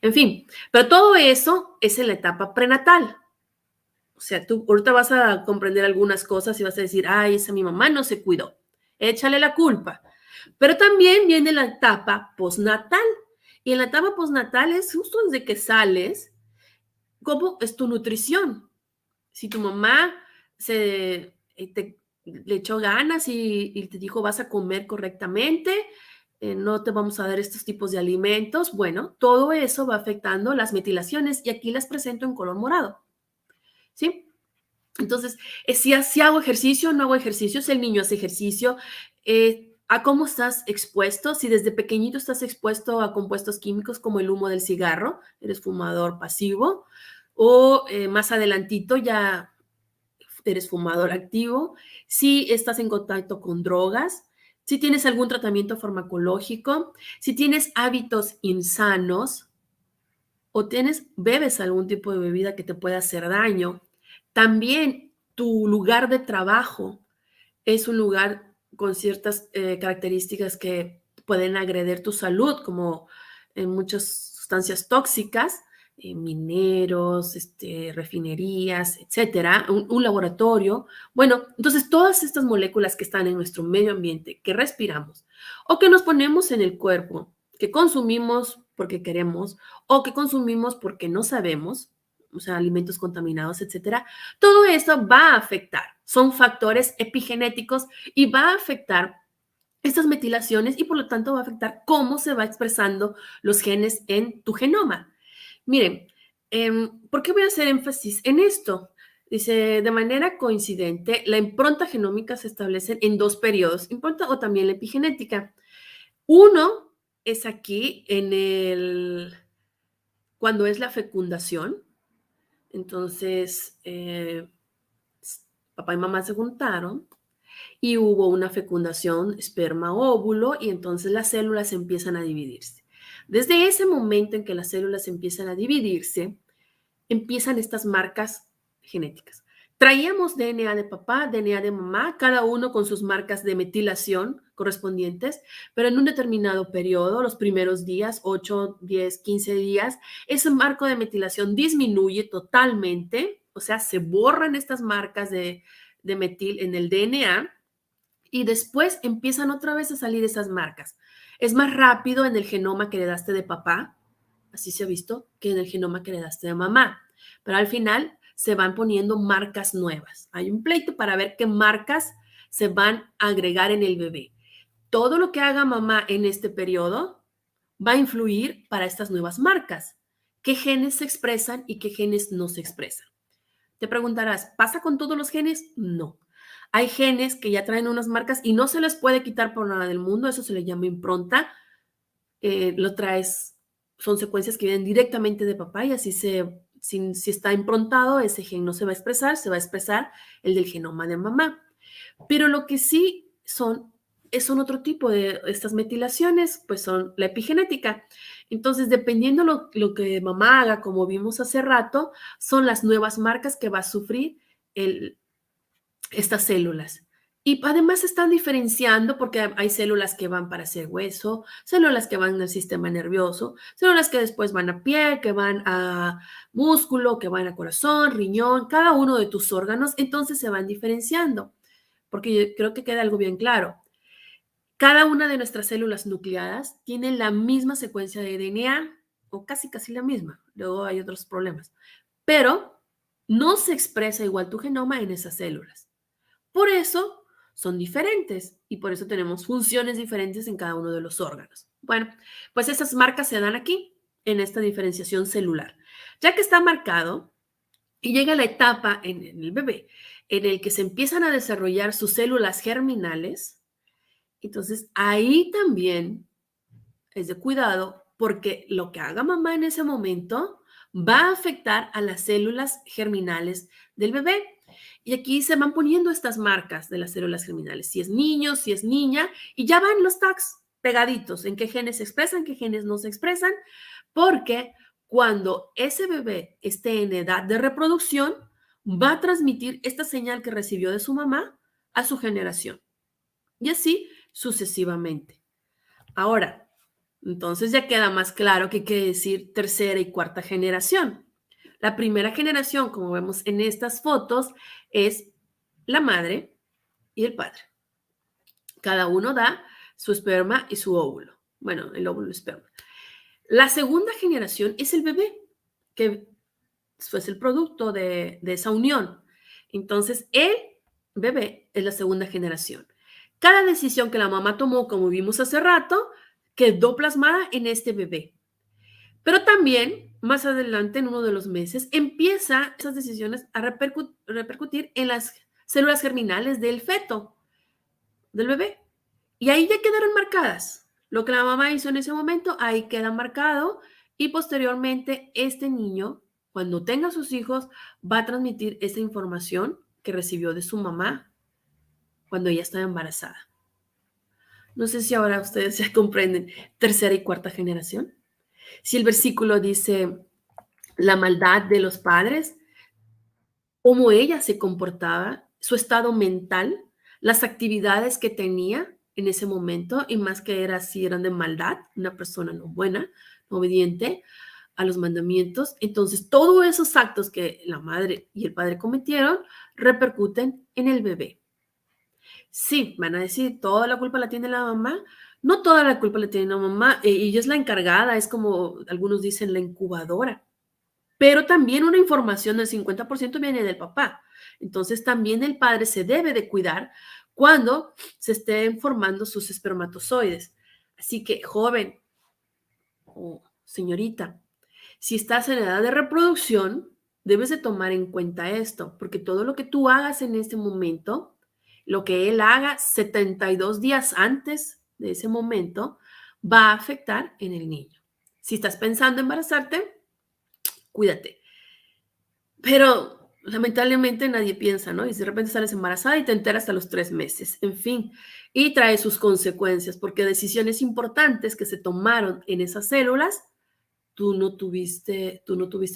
En fin, pero todo eso es en la etapa prenatal. O sea, tú ahorita vas a comprender algunas cosas y vas a decir, ay, esa mi mamá no se cuidó. Échale la culpa. Pero también viene la etapa postnatal. Y en la etapa postnatal es justo desde que sales, ¿cómo es tu nutrición? Si tu mamá le echó ganas y te dijo vas a comer correctamente, no te vamos a dar estos tipos de alimentos, bueno, todo eso va afectando las metilaciones y aquí las presento en color morado. ¿Sí? Entonces, si hago ejercicio, no hago ejercicio, si el niño hace ejercicio, a cómo estás expuesto, si desde pequeñito estás expuesto a compuestos químicos como el humo del cigarro, eres fumador pasivo, o más adelantito ya eres fumador activo, si estás en contacto con drogas, si tienes algún tratamiento farmacológico, si tienes hábitos insanos o bebes algún tipo de bebida que te pueda hacer daño. También tu lugar de trabajo es un lugar con ciertas características que pueden agredir tu salud, como en muchas sustancias tóxicas, mineros, refinerías, etcétera, un laboratorio. Bueno, entonces todas estas moléculas que están en nuestro medio ambiente, que respiramos, o que nos ponemos en el cuerpo, que consumimos porque queremos o que consumimos porque no sabemos, o sea, alimentos contaminados, etcétera, todo eso va a afectar. Son factores epigenéticos y va a afectar estas metilaciones y por lo tanto va a afectar cómo se va expresando los genes en tu genoma. Miren, ¿por qué voy a hacer énfasis en esto? Dice, de manera coincidente, la impronta genómica se establece en dos periodos, impronta o también la epigenética. Uno es aquí cuando es la fecundación. Entonces, papá y mamá se juntaron y hubo una fecundación esperma-óvulo y entonces las células empiezan a dividirse. Desde ese momento en que las células empiezan a dividirse, empiezan estas marcas genéticas. Traíamos DNA de papá, DNA de mamá, cada uno con sus marcas de metilación correspondientes, pero en un determinado periodo, los primeros días, 8, 10, 15 días, ese marco de metilación disminuye totalmente, o sea, se borran estas marcas de metil en el DNA y después empiezan otra vez a salir esas marcas. Es más rápido en el genoma que heredaste de papá, así se ha visto, que en el genoma que heredaste de mamá. Pero al final se van poniendo marcas nuevas. Hay un pleito para ver qué marcas se van a agregar en el bebé. Todo lo que haga mamá en este periodo va a influir para estas nuevas marcas. ¿Qué genes se expresan y qué genes no se expresan? Te preguntarás, ¿pasa con todos los genes? No. Hay genes que ya traen unas marcas y no se les puede quitar por nada del mundo. Eso se le llama impronta. Lo traes, son secuencias que vienen directamente de papá y así si está improntado, ese gen no se va a expresar, se va a expresar el del genoma de mamá. Pero lo que sí son otro tipo de estas metilaciones, pues son la epigenética. Entonces, dependiendo lo que mamá haga, como vimos hace rato, son las nuevas marcas que va a sufrir estas células. Y además se están diferenciando porque hay células que van para hacer hueso, células que van al sistema nervioso, células que después van a piel, que van a músculo, que van a corazón, riñón, cada uno de tus órganos, entonces se van diferenciando. Porque yo creo que queda algo bien claro. Cada una de nuestras células nucleadas tiene la misma secuencia de DNA o casi la misma. Luego hay otros problemas. Pero no se expresa igual tu genoma en esas células. Por eso son diferentes y por eso tenemos funciones diferentes en cada uno de los órganos. Bueno, pues esas marcas se dan aquí en esta diferenciación celular. Ya que está marcado y llega la etapa en el bebé en el que se empiezan a desarrollar sus células germinales, entonces ahí también es de cuidado porque lo que haga mamá en ese momento va a afectar a las células germinales del bebé. Y aquí se van poniendo estas marcas de las células germinales, si es niño, si es niña, y ya van los tags pegaditos en qué genes se expresan, qué genes no se expresan, porque cuando ese bebé esté en edad de reproducción, va a transmitir esta señal que recibió de su mamá a su generación. Y así sucesivamente. Ahora, entonces ya queda más claro qué quiere decir tercera y cuarta generación. La primera generación, como vemos en estas fotos, es la madre y el padre. Cada uno da su esperma y su óvulo. Bueno, el óvulo y el esperma. La segunda generación es el bebé, que es el producto de esa unión. Entonces, el bebé es la segunda generación. Cada decisión que la mamá tomó, como vimos hace rato, quedó plasmada en este bebé. Pero también, más adelante, en uno de los meses, empiezan esas decisiones a repercutir en las células germinales del feto, del bebé. Y ahí ya quedaron marcadas. Lo que la mamá hizo en ese momento, ahí queda marcado. Y posteriormente, este niño, cuando tenga sus hijos, va a transmitir esa información que recibió de su mamá cuando ella estaba embarazada. No sé si ahora ustedes ya comprenden tercera y cuarta generación. Si el versículo dice la maldad de los padres, cómo ella se comportaba, su estado mental, las actividades que tenía en ese momento, y más que era si eran de maldad, una persona no buena, no obediente a los mandamientos. Entonces, todos esos actos que la madre y el padre cometieron repercuten en el bebé. Sí, van a decir, toda la culpa la tiene la mamá, No toda la culpa la tiene la mamá, y ella es la encargada, es como algunos dicen la incubadora, pero también una información del 50% viene del papá. Entonces también el padre se debe de cuidar cuando se estén formando sus espermatozoides. Así que, joven o señorita, si estás en edad de reproducción, debes de tomar en cuenta esto, porque todo lo que tú hagas en este momento, lo que él haga 72 días antes de ese momento, va a afectar en el niño. Si estás pensando en embarazarte, cuídate. Pero lamentablemente nadie piensa, ¿no? Y de repente sales embarazada y te enteras hasta los 3 meses, en fin, y trae sus consecuencias, porque decisiones importantes que se tomaron en esas células, tú no tuviste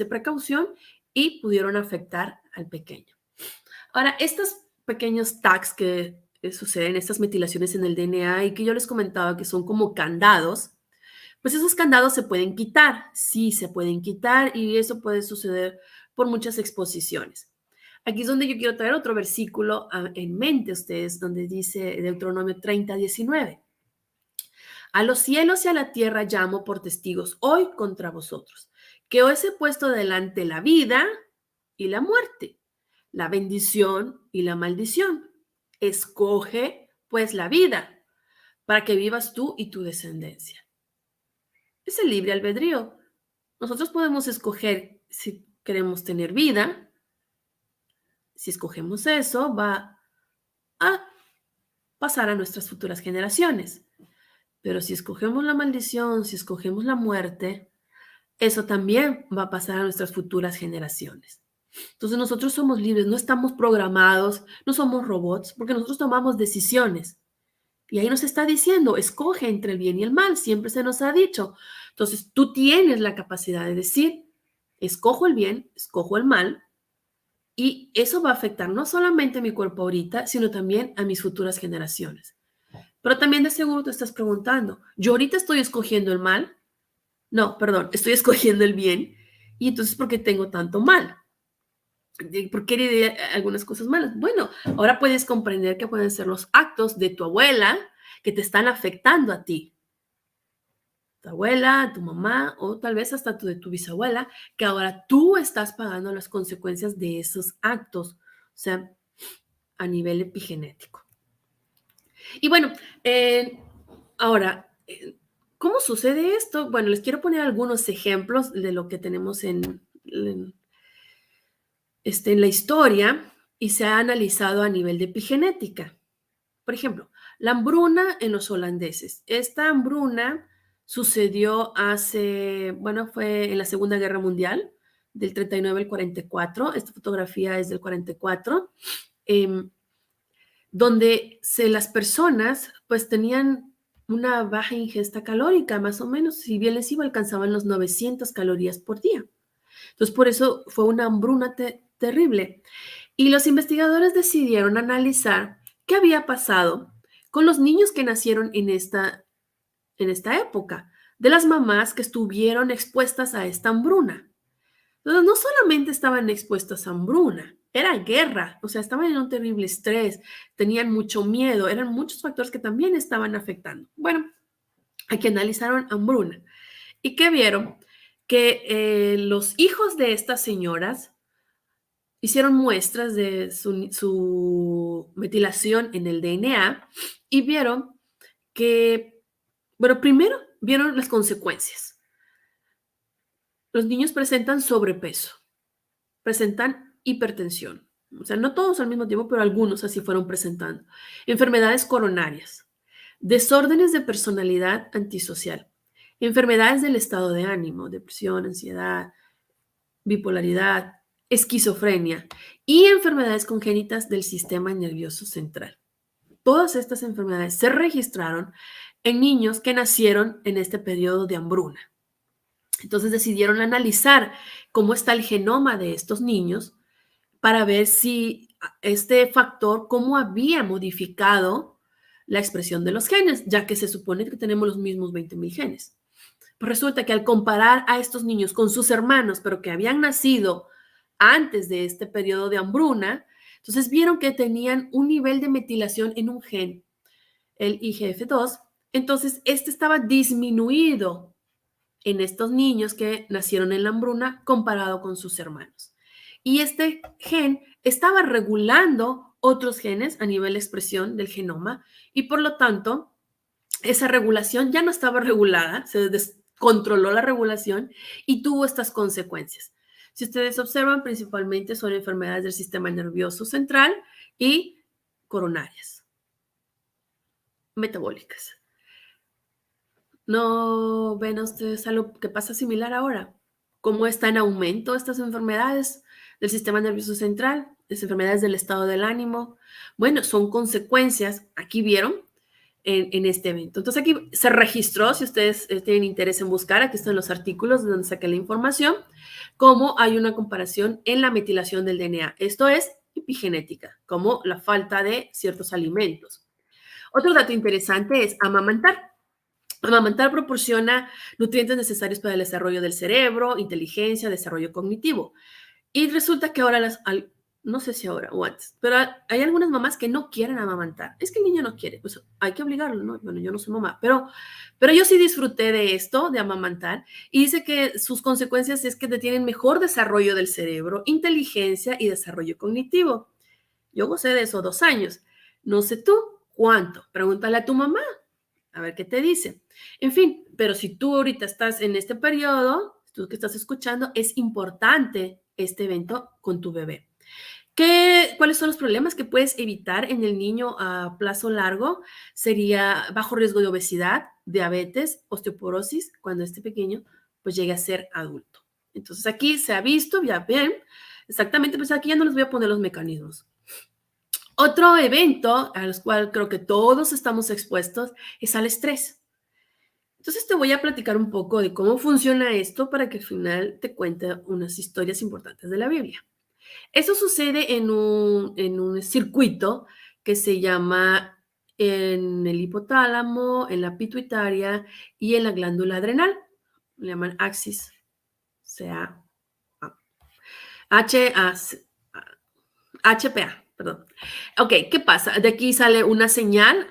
precaución y pudieron afectar al pequeño. Ahora, estos pequeños tags que suceden, estas metilaciones en el DNA y que yo les comentaba que son como candados, pues esos candados se pueden quitar, sí se pueden quitar y eso puede suceder por muchas exposiciones. Aquí es donde yo quiero traer otro versículo en mente a ustedes, donde dice Deuteronomio 30:19. A los cielos y a la tierra llamo por testigos hoy contra vosotros, que os he puesto delante la vida y la muerte, la bendición y la maldición. Escoge pues la vida para que vivas tú y tu descendencia. Es el libre albedrío. Nosotros podemos escoger si queremos tener vida. Si escogemos eso, va a pasar a nuestras futuras generaciones. Pero si escogemos la maldición, si escogemos la muerte, eso también va a pasar a nuestras futuras generaciones. Entonces nosotros somos libres, no estamos programados, no somos robots, porque nosotros tomamos decisiones. Y ahí nos está diciendo, escoge entre el bien y el mal, siempre se nos ha dicho. Entonces tú tienes la capacidad de decir, escojo el bien, escojo el mal, y eso va a afectar no solamente a mi cuerpo ahorita, sino también a mis futuras generaciones. Pero también de seguro te estás preguntando, ¿yo ahorita estoy escogiendo el mal? No, perdón, estoy escogiendo el bien. Y entonces, ¿por qué tengo tanto mal? ¿Por qué heredé algunas cosas malas? Bueno, ahora puedes comprender que pueden ser los actos de tu abuela que te están afectando a ti. Tu abuela, tu mamá o tal vez hasta de tu bisabuela, que ahora tú estás pagando las consecuencias de esos actos, o sea, a nivel epigenético. Y bueno, ahora, ¿cómo sucede esto? Bueno, les quiero poner algunos ejemplos de lo que tenemos en la historia y se ha analizado a nivel de epigenética. Por ejemplo, la hambruna en los holandeses. Esta hambruna sucedió fue en la Segunda Guerra Mundial, del 39 al 44. Esta fotografía es del 44, donde las personas pues tenían una baja ingesta calórica, más o menos, si bien les iba, alcanzaban los 900 calorías por día. Entonces, por eso fue una hambruna terrible. Y los investigadores decidieron analizar qué había pasado con los niños que nacieron en esta época, de las mamás que estuvieron expuestas a esta hambruna. Entonces, no solamente estaban expuestas a hambruna, era guerra, o sea, estaban en un terrible estrés, tenían mucho miedo, eran muchos factores que también estaban afectando. Bueno, aquí analizaron hambruna. ¿Y qué vieron? Que los hijos de estas señoras hicieron muestras de su metilación en el DNA y vieron que, bueno, primero vieron las consecuencias. Los niños presentan sobrepeso, presentan hipertensión. O sea, no todos al mismo tiempo, pero algunos así fueron presentando. Enfermedades coronarias, desórdenes de personalidad antisocial, enfermedades del estado de ánimo, depresión, ansiedad, bipolaridad, esquizofrenia y enfermedades congénitas del sistema nervioso central. Todas estas enfermedades se registraron en niños que nacieron en este periodo de hambruna. Entonces decidieron analizar cómo está el genoma de estos niños para ver si este factor, cómo había modificado la expresión de los genes, ya que se supone que tenemos los mismos 20,000 genes. Pues resulta que al comparar a estos niños con sus hermanos, pero que habían nacido antes de este periodo de hambruna, entonces vieron que tenían un nivel de metilación en un gen, el IGF-2, Entonces, este estaba disminuido en estos niños que nacieron en la hambruna comparado con sus hermanos. Y este gen estaba regulando otros genes a nivel de expresión del genoma y por lo tanto esa regulación ya no estaba regulada, se descontroló la regulación y tuvo estas consecuencias. Si ustedes observan, principalmente son enfermedades del sistema nervioso central y coronarias, metabólicas. ¿No ven ustedes algo que pasa similar ahora? ¿Cómo está en aumento estas enfermedades del sistema nervioso central, las enfermedades del estado del ánimo? Bueno, son consecuencias, aquí vieron, en este evento. Entonces aquí se registró, si ustedes tienen interés en buscar, aquí están los artículos de donde saqué la información, cómo hay una comparación en la metilación del DNA. Esto es epigenética, como la falta de ciertos alimentos. Otro dato interesante es amamantar. Amamantar proporciona nutrientes necesarios para el desarrollo del cerebro, inteligencia, desarrollo cognitivo. Y resulta que ahora no sé si ahora o antes, pero hay algunas mamás que no quieren amamantar. Es que el niño no quiere, pues hay que obligarlo, ¿no? Bueno, yo no soy mamá, pero yo sí disfruté de esto, de amamantar, y dice que sus consecuencias es que tienen mejor desarrollo del cerebro, inteligencia y desarrollo cognitivo. Yo gocé de eso 2 años. No sé tú, ¿cuánto? Pregúntale a tu mamá, a ver qué te dice. En fin, pero si tú ahorita estás en este periodo, tú que estás escuchando, es importante este evento con tu bebé. ¿Cuáles son los problemas que puedes evitar en el niño a plazo largo? Sería bajo riesgo de obesidad, diabetes, osteoporosis, cuando este pequeño pues llegue a ser adulto. Entonces aquí se ha visto, ya ven, exactamente, pues aquí ya no les voy a poner los mecanismos. Otro evento al cual creo que todos estamos expuestos es al estrés. Entonces te voy a platicar un poco de cómo funciona esto para que al final te cuente unas historias importantes de la Biblia. Eso sucede en un circuito que se llama en el hipotálamo, en la pituitaria y en la glándula adrenal. Le llaman axis, sea HPA, perdón. Ok, ¿qué pasa? De aquí sale una señal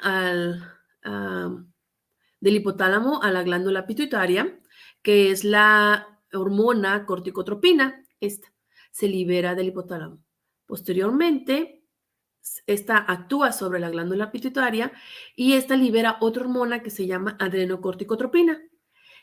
del hipotálamo a la glándula pituitaria, que es la hormona corticotropina. Esta se libera del hipotálamo. Posteriormente, esta actúa sobre la glándula pituitaria y esta libera otra hormona que se llama adrenocorticotropina.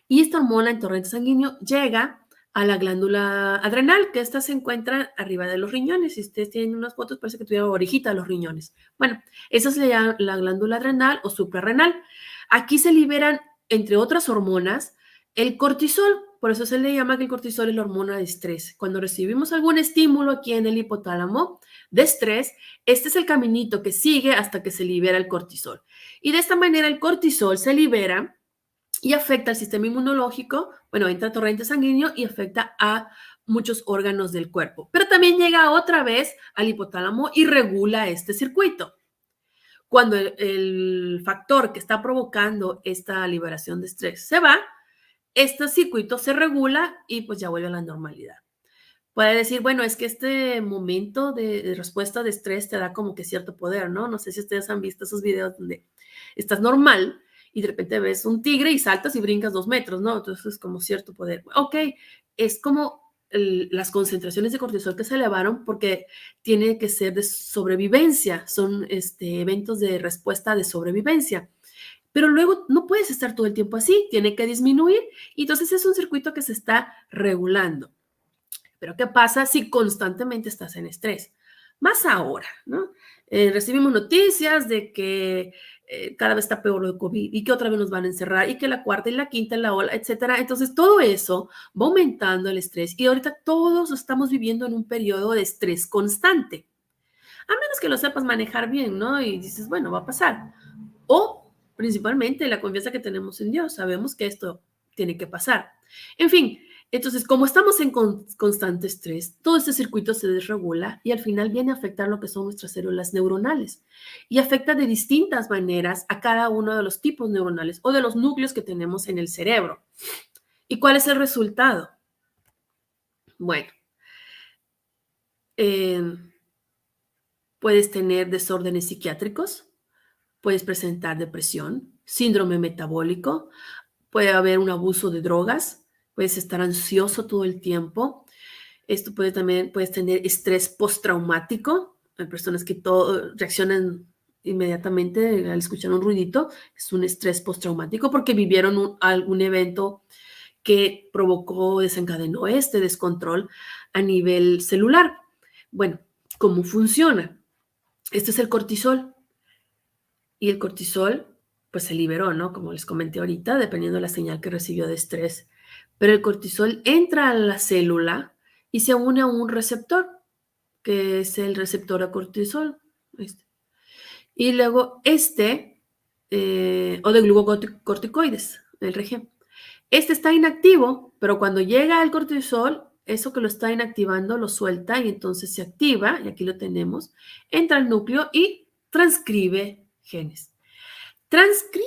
Y esta hormona en torrente sanguíneo llega a la glándula adrenal, que esta se encuentra arriba de los riñones. Si ustedes tienen unas fotos, parece que tuviera orejita de los riñones. Bueno, esa se llama la glándula adrenal o suprarrenal. Aquí se liberan, entre otras hormonas, el cortisol. Por eso se le llama que el cortisol es la hormona de estrés. Cuando recibimos algún estímulo aquí en el hipotálamo de estrés, este es el caminito que sigue hasta que se libera el cortisol. Y de esta manera el cortisol se libera y afecta al sistema inmunológico, bueno, entra a torrente sanguíneo y afecta a muchos órganos del cuerpo. Pero también llega otra vez al hipotálamo y regula este circuito. Cuando el factor que está provocando esta liberación de estrés se va, este circuito se regula y pues ya vuelve a la normalidad. Puede decir, bueno, es que este momento de respuesta de estrés te da como que cierto poder, ¿no? No sé si ustedes han visto esos videos donde estás normal y de repente ves un tigre y saltas y brincas 2 metros, ¿no? Entonces es como cierto poder. Ok, es como las concentraciones de cortisol que se elevaron porque tiene que ser de sobrevivencia, son eventos de respuesta de sobrevivencia. Pero luego no puedes estar todo el tiempo así, tiene que disminuir y entonces es un circuito que se está regulando. Pero ¿qué pasa si constantemente estás en estrés? Más ahora, ¿no? Recibimos noticias de que cada vez está peor lo de COVID y que otra vez nos van a encerrar y que la cuarta y la quinta, la ola, etcétera. Entonces, todo eso va aumentando el estrés y ahorita todos estamos viviendo en un periodo de estrés constante. A menos que lo sepas manejar bien, ¿no? Y dices, bueno, va a pasar. O principalmente la confianza que tenemos en Dios. Sabemos que esto tiene que pasar. En fin, entonces, como estamos en constante estrés, todo este circuito se desregula y al final viene a afectar lo que son nuestras células neuronales y afecta de distintas maneras a cada uno de los tipos neuronales o de los núcleos que tenemos en el cerebro. ¿Y cuál es el resultado? Bueno, puedes tener desórdenes psiquiátricos, puedes presentar depresión, síndrome metabólico, puede haber un abuso de drogas, puedes estar ansioso todo el tiempo. Esto puedes tener estrés postraumático. Hay personas que reaccionan inmediatamente al escuchar un ruidito. Es un estrés postraumático porque vivieron algún evento que desencadenó este descontrol a nivel celular. Bueno, ¿cómo funciona? Este es el cortisol. Y el cortisol, pues se liberó, ¿no? Como les comenté ahorita, dependiendo de la señal que recibió de estrés. Pero el cortisol entra a la célula y se une a un receptor, que es el receptor a cortisol. Y luego o de glucocorticoides, el RG. Este está inactivo, pero cuando llega el cortisol, eso que lo está inactivando lo suelta y entonces se activa, y aquí lo tenemos, entra al núcleo y transcribe genes. Transcribe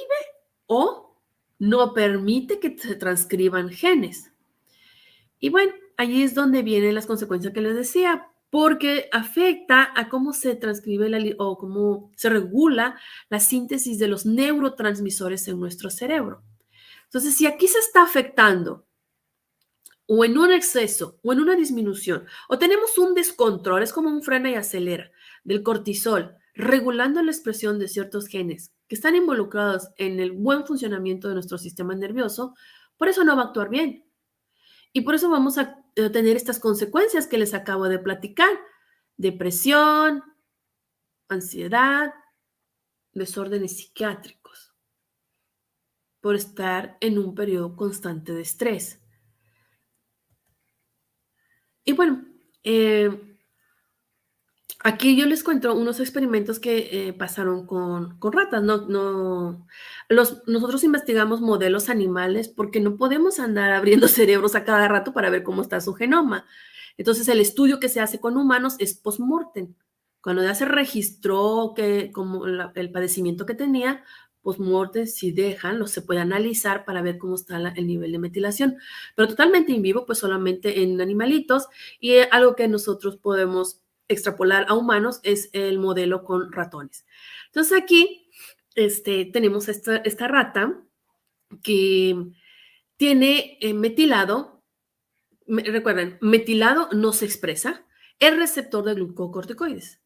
o no permite que se transcriban genes. Y bueno, allí es donde vienen las consecuencias que les decía, porque afecta a cómo se transcribe o cómo se regula la síntesis de los neurotransmisores en nuestro cerebro. Entonces, si aquí se está afectando o en un exceso o en una disminución o tenemos un descontrol, es como un frena y acelera del cortisol, regulando la expresión de ciertos genes que están involucrados en el buen funcionamiento de nuestro sistema nervioso, por eso no va a actuar bien. Y por eso vamos a tener estas consecuencias que les acabo de platicar: depresión, ansiedad, desórdenes psiquiátricos, por estar en un periodo constante de estrés. Y bueno, aquí yo les cuento unos experimentos que pasaron con ratas. Nosotros investigamos modelos animales porque no podemos andar abriendo cerebros a cada rato para ver cómo está su genoma. Entonces, el estudio que se hace con humanos es post-mortem. Cuando ya se registró como el padecimiento que tenía, post-mortem, si dejan, se puede analizar para ver cómo está el nivel de metilación. Pero totalmente in vivo, pues solamente en animalitos, y algo que nosotros podemos extrapolar a humanos es el modelo con ratones. Entonces aquí tenemos esta rata que tiene metilado. Recuerden, metilado no se expresa el receptor de glucocorticoides.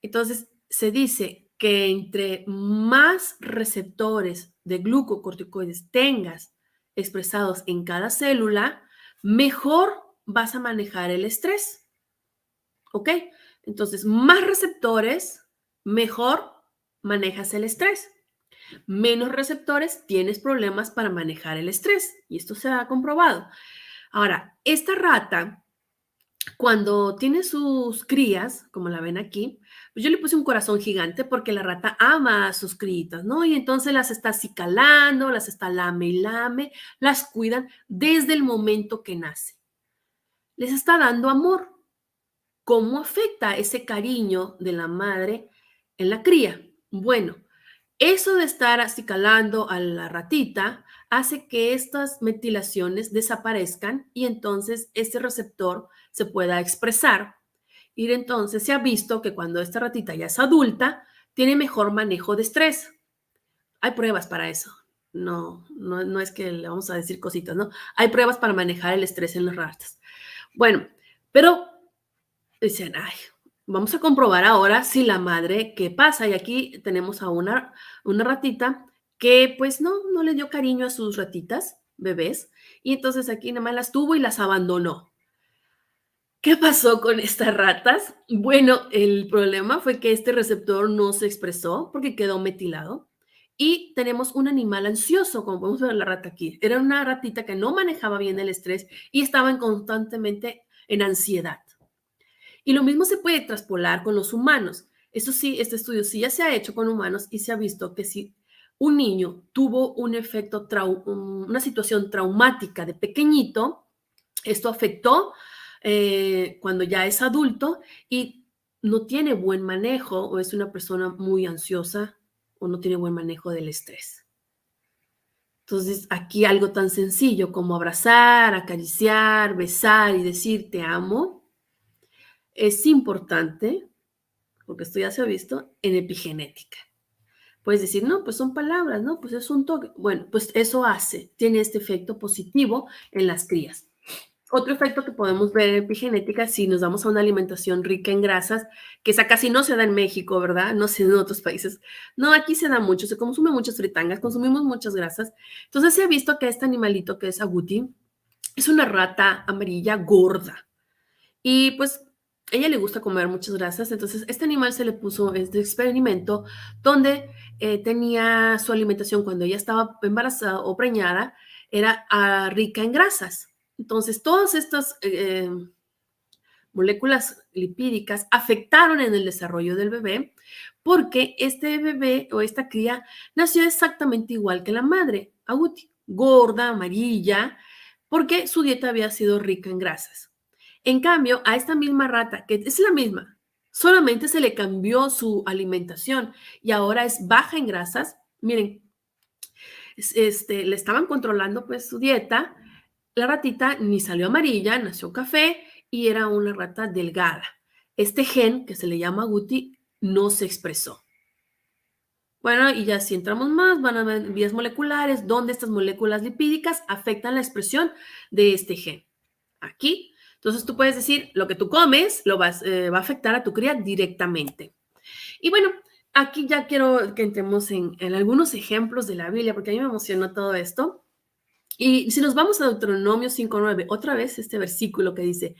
Entonces, se dice que entre más receptores de glucocorticoides tengas expresados en cada célula, mejor vas a manejar el estrés. ¿Ok? Entonces, más receptores, mejor manejas el estrés. Menos receptores, tienes problemas para manejar el estrés. Y esto se ha comprobado. Ahora, esta rata, cuando tiene sus crías, como la ven aquí, pues yo le puse un corazón gigante porque la rata ama a sus crías, ¿no? Y entonces las está acicalando, las está lame y lame, las cuidan desde el momento que nace. Les está dando amor. ¿Cómo afecta ese cariño de la madre en la cría? Bueno, eso de estar acicalando a la ratita hace que estas metilaciones desaparezcan y entonces este receptor se pueda expresar. Y entonces se ha visto que cuando esta ratita ya es adulta, tiene mejor manejo de estrés. Hay pruebas para eso. No es que le vamos a decir cositas, ¿no? Hay pruebas para manejar el estrés en las ratas. Bueno, pero dicen, ay, vamos a comprobar ahora si la madre, ¿qué pasa? Y aquí tenemos a una ratita que pues no le dio cariño a sus ratitas, bebés, y entonces aquí nada más las tuvo y las abandonó. ¿Qué pasó con estas ratas? Bueno, el problema fue que este receptor no se expresó porque quedó metilado y tenemos un animal ansioso, como podemos ver la rata aquí. Era una ratita que no manejaba bien el estrés y estaba constantemente en ansiedad. Y lo mismo se puede traspolar con los humanos. Eso sí, este estudio sí ya se ha hecho con humanos y se ha visto que si un niño tuvo un efecto, una situación traumática de pequeñito, esto afectó cuando ya es adulto y no tiene buen manejo o es una persona muy ansiosa o no tiene buen manejo del estrés. Entonces, aquí algo tan sencillo como abrazar, acariciar, besar y decir te amo es importante, porque esto ya se ha visto, en epigenética. Puedes decir, no, pues son palabras, no, pues es un toque. Bueno, pues eso tiene este efecto positivo en las crías. Otro efecto que podemos ver en epigenética, si nos damos a una alimentación rica en grasas, que esa casi no se da en México, ¿verdad? No sé en otros países. No, aquí se da mucho, se consume muchas fritangas, consumimos muchas grasas. Entonces se ha visto que este animalito que es agouti es una rata amarilla gorda. Y pues a ella le gusta comer muchas grasas, entonces este animal se le puso este experimento donde tenía su alimentación cuando ella estaba embarazada o preñada, era rica en grasas. Entonces todas estas moléculas lipídicas afectaron en el desarrollo del bebé porque este bebé o esta cría nació exactamente igual que la madre, agouti, gorda, amarilla, porque su dieta había sido rica en grasas. En cambio, a esta misma rata, que es la misma, solamente se le cambió su alimentación y ahora es baja en grasas. Miren, le estaban controlando pues su dieta. La ratita ni salió amarilla, nació café y era una rata delgada. Este gen, que se le llama agouti, no se expresó. Bueno, y ya si entramos más, van a ver vías moleculares, donde estas moléculas lipídicas afectan la expresión de este gen. Aquí. Entonces tú puedes decir, lo que tú comes va a afectar a tu cría directamente. Y bueno, aquí ya quiero que entremos en algunos ejemplos de la Biblia, porque a mí me emocionó todo esto. Y si nos vamos a Deuteronomio 5:9, otra vez este versículo que dice,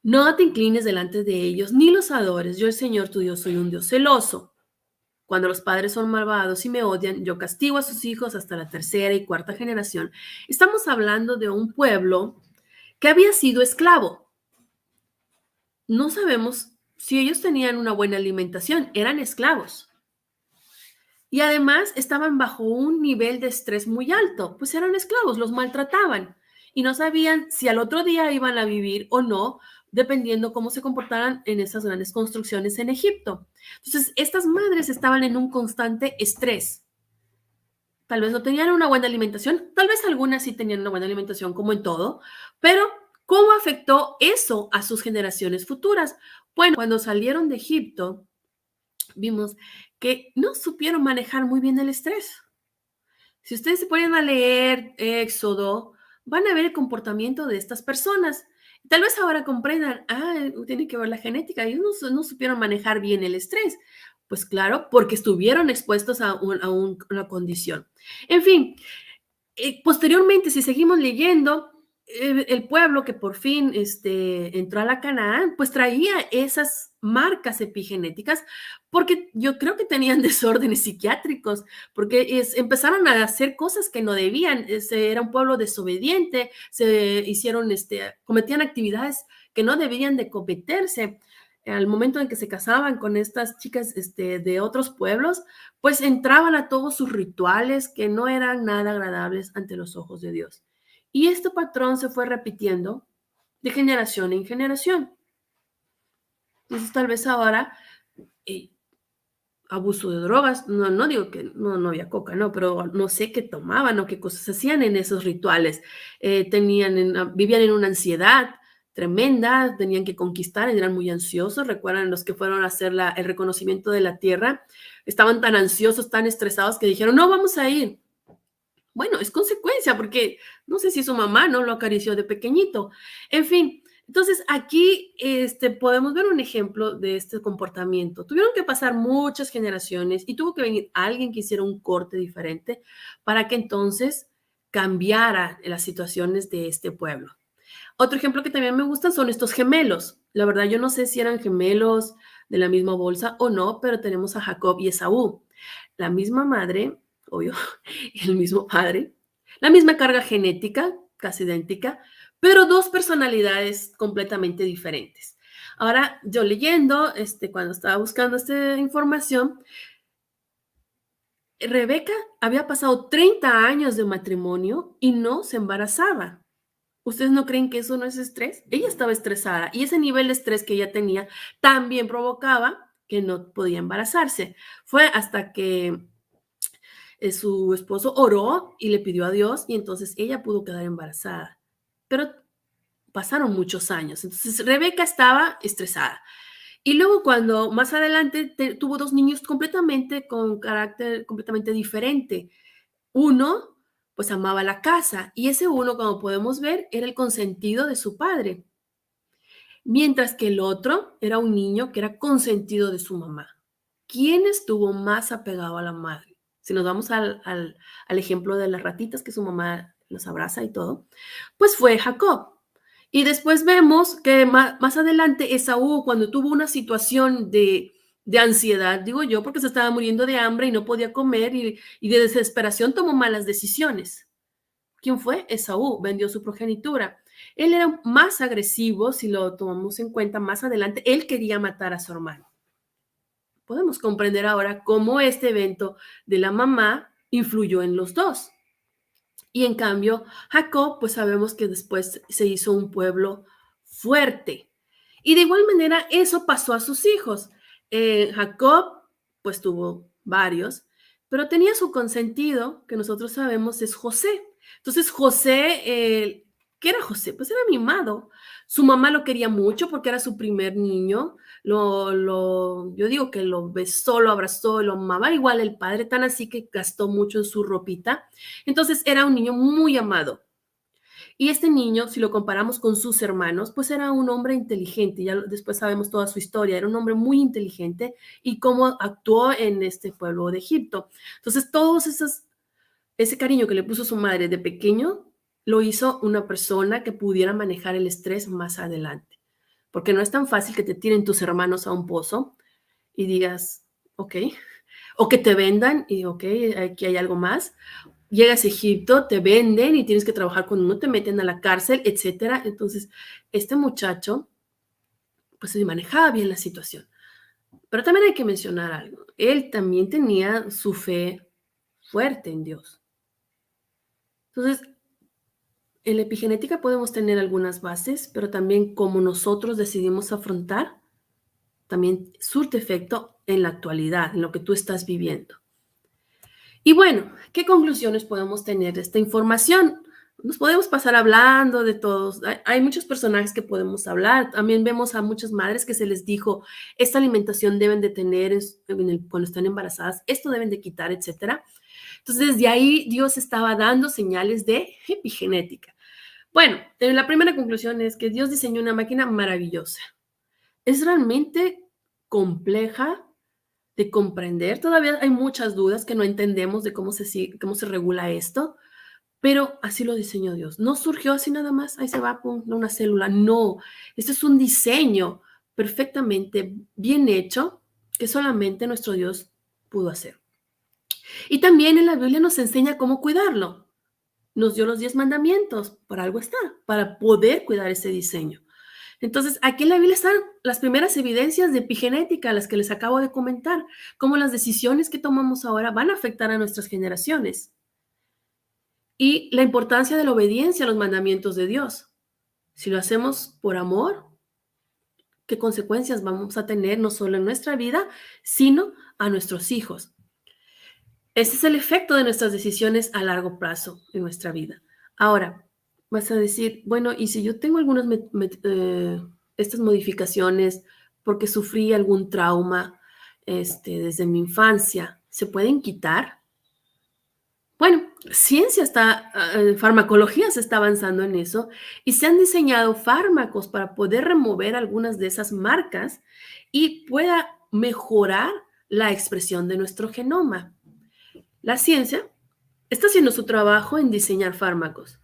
no te inclines delante de ellos, ni los adores, yo el Señor tu Dios soy un Dios celoso. Cuando los padres son malvados y me odian, yo castigo a sus hijos hasta la tercera y cuarta generación. Estamos hablando de un pueblo que había sido esclavo. No sabemos si ellos tenían una buena alimentación, eran esclavos. Y además estaban bajo un nivel de estrés muy alto, pues eran esclavos, los maltrataban y no sabían si al otro día iban a vivir o no, dependiendo cómo se comportaran en esas grandes construcciones en Egipto. Entonces, estas madres estaban en un constante estrés. Tal vez no tenían una buena alimentación, tal vez algunas sí tenían una buena alimentación, como en todo, pero ¿cómo afectó eso a sus generaciones futuras? Bueno, cuando salieron de Egipto, vimos que no supieron manejar muy bien el estrés. Si ustedes se ponen a leer Éxodo, van a ver el comportamiento de estas personas. Tal vez ahora comprendan, tiene que ver la genética, ellos no supieron manejar bien el estrés. Pues claro, porque estuvieron expuestos a una condición. En fin, posteriormente, si seguimos leyendo, el pueblo que por fin entró a la Canaán, pues traía esas marcas epigenéticas porque yo creo que tenían desórdenes psiquiátricos, porque empezaron a hacer cosas que no debían. Era un pueblo desobediente, cometían actividades que no debían de cometerse. Al momento en que se casaban con estas chicas de otros pueblos, pues entraban a todos sus rituales que no eran nada agradables ante los ojos de Dios. Y este patrón se fue repitiendo de generación en generación. Entonces, tal vez ahora, abuso de drogas, no digo que no había coca, no, pero no sé qué tomaban o qué cosas hacían en esos rituales. Vivían en una ansiedad tremenda, tenían que conquistar, eran muy ansiosos. Recuerdan los que fueron a hacer el reconocimiento de la tierra, estaban tan ansiosos, tan estresados que dijeron, no, vamos a ir. Bueno, es consecuencia, porque no sé si su mamá no lo acarició de pequeñito. En fin, entonces aquí podemos ver un ejemplo de este comportamiento. Tuvieron que pasar muchas generaciones y tuvo que venir alguien que hiciera un corte diferente para que entonces cambiara las situaciones de este pueblo. Otro ejemplo que también me gusta son estos gemelos. La verdad, yo no sé si eran gemelos de la misma bolsa o no, pero tenemos a Jacob y Esaú. La misma madre, obvio, el mismo padre, la misma carga genética, casi idéntica, pero dos personalidades completamente diferentes. Ahora, yo leyendo, cuando estaba buscando esta información, Rebeca había pasado 30 años de matrimonio y no se embarazaba. ¿Ustedes no creen que eso no es estrés? Ella estaba estresada y ese nivel de estrés que ella tenía también provocaba que no podía embarazarse. Fue hasta que su esposo oró y le pidió a Dios y entonces ella pudo quedar embarazada. Pero pasaron muchos años. Entonces Rebeca estaba estresada Y luego cuando más adelante tuvo dos niños completamente con carácter completamente diferente. Uno, pues amaba la casa y ese uno, como podemos ver, era el consentido de su padre, mientras que el otro era un niño que era consentido de su mamá. ¿Quién estuvo más apegado a la madre? Si nos vamos al ejemplo de las ratitas que su mamá los abraza y todo, pues fue Jacob. Y después vemos que más adelante Esaú, cuando tuvo una situación de ansiedad, digo yo, porque se estaba muriendo de hambre y no podía comer y de desesperación tomó malas decisiones. ¿Quién fue? Esaú, vendió su progenitura. Él era más agresivo, si lo tomamos en cuenta más adelante, él quería matar a su hermano. Podemos comprender ahora cómo este evento de la mamá influyó en los dos. Y en cambio, Jacob, pues sabemos que después se hizo un pueblo fuerte. Y de igual manera, eso pasó a sus hijos. Jacob, pues tuvo varios, pero tenía su consentido, que nosotros sabemos es José. Entonces, José, ¿qué era José? Pues era mimado. Su mamá lo quería mucho porque era su primer niño. Yo digo que lo besó, lo abrazó, lo amaba igual el padre, tan así que gastó mucho en su ropita. Entonces era un niño muy amado. Y este niño, si lo comparamos con sus hermanos, pues era un hombre inteligente. Ya después sabemos toda su historia. Era un hombre muy inteligente y cómo actuó en este pueblo de Egipto. Entonces, ese cariño que le puso su madre de pequeño, lo hizo una persona que pudiera manejar el estrés más adelante. Porque no es tan fácil que te tiren tus hermanos a un pozo y digas, ok, o que te vendan y ok, aquí hay algo más. Llegas a Egipto, te venden y tienes que trabajar con uno, te meten a la cárcel, etcétera. Entonces, este muchacho, pues se manejaba bien la situación. Pero también hay que mencionar algo. Él también tenía su fe fuerte en Dios. Entonces, en la epigenética podemos tener algunas bases, pero también como nosotros decidimos afrontar, también surte efecto en la actualidad, en lo que tú estás viviendo. Y bueno, ¿qué conclusiones podemos tener de esta información? Nos podemos pasar hablando de todos. Hay muchos personajes que podemos hablar. También vemos a muchas madres que se les dijo, esta alimentación deben de tener cuando están embarazadas, esto deben de quitar, etcétera. Entonces, desde ahí Dios estaba dando señales de epigenética. Bueno, la primera conclusión es que Dios diseñó una máquina maravillosa. Es realmente compleja de comprender. Todavía hay muchas dudas que no entendemos de cómo se regula esto, pero así lo diseñó Dios. No surgió así nada más, ahí se va, pum, una célula. No, esto es un diseño perfectamente bien hecho que solamente nuestro Dios pudo hacer. Y también en la Biblia nos enseña cómo cuidarlo. Nos dio los 10 mandamientos, para algo está, para poder cuidar ese diseño. Entonces, aquí en la Biblia están las primeras evidencias de epigenética, las que les acabo de comentar, cómo las decisiones que tomamos ahora van a afectar a nuestras generaciones. Y la importancia de la obediencia a los mandamientos de Dios. Si lo hacemos por amor, ¿qué consecuencias vamos a tener no solo en nuestra vida, sino a nuestros hijos? Ese es el efecto de nuestras decisiones a largo plazo en nuestra vida. Ahora, vas a decir, bueno, y si yo tengo algunas estas modificaciones porque sufrí algún trauma desde mi infancia, ¿se pueden quitar? Bueno, ciencia farmacología se está avanzando en eso y se han diseñado fármacos para poder remover algunas de esas marcas y pueda mejorar la expresión de nuestro genoma. La ciencia está haciendo su trabajo en diseñar fármacos,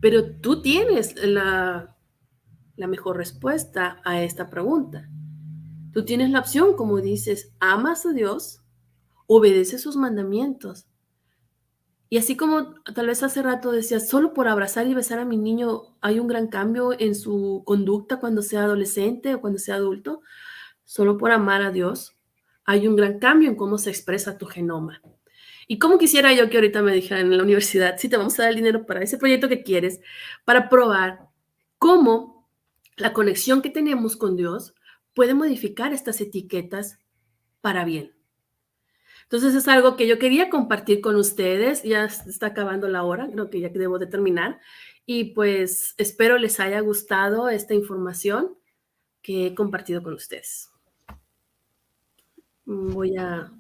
pero tú tienes la mejor respuesta a esta pregunta. Tú tienes la opción, como dices, amas a Dios, obedeces sus mandamientos. Y así como tal vez hace rato decías, solo por abrazar y besar a mi niño hay un gran cambio en su conducta cuando sea adolescente o cuando sea adulto, solo por amar a Dios hay un gran cambio en cómo se expresa tu genoma. Y cómo quisiera yo que ahorita me dijeran en la universidad, sí, te vamos a dar el dinero para ese proyecto que quieres, para probar cómo la conexión que tenemos con Dios puede modificar estas etiquetas para bien. Entonces es algo que yo quería compartir con ustedes. Ya está acabando la hora, creo que ya debo de terminar. Y pues espero les haya gustado esta información. que he compartido con ustedes.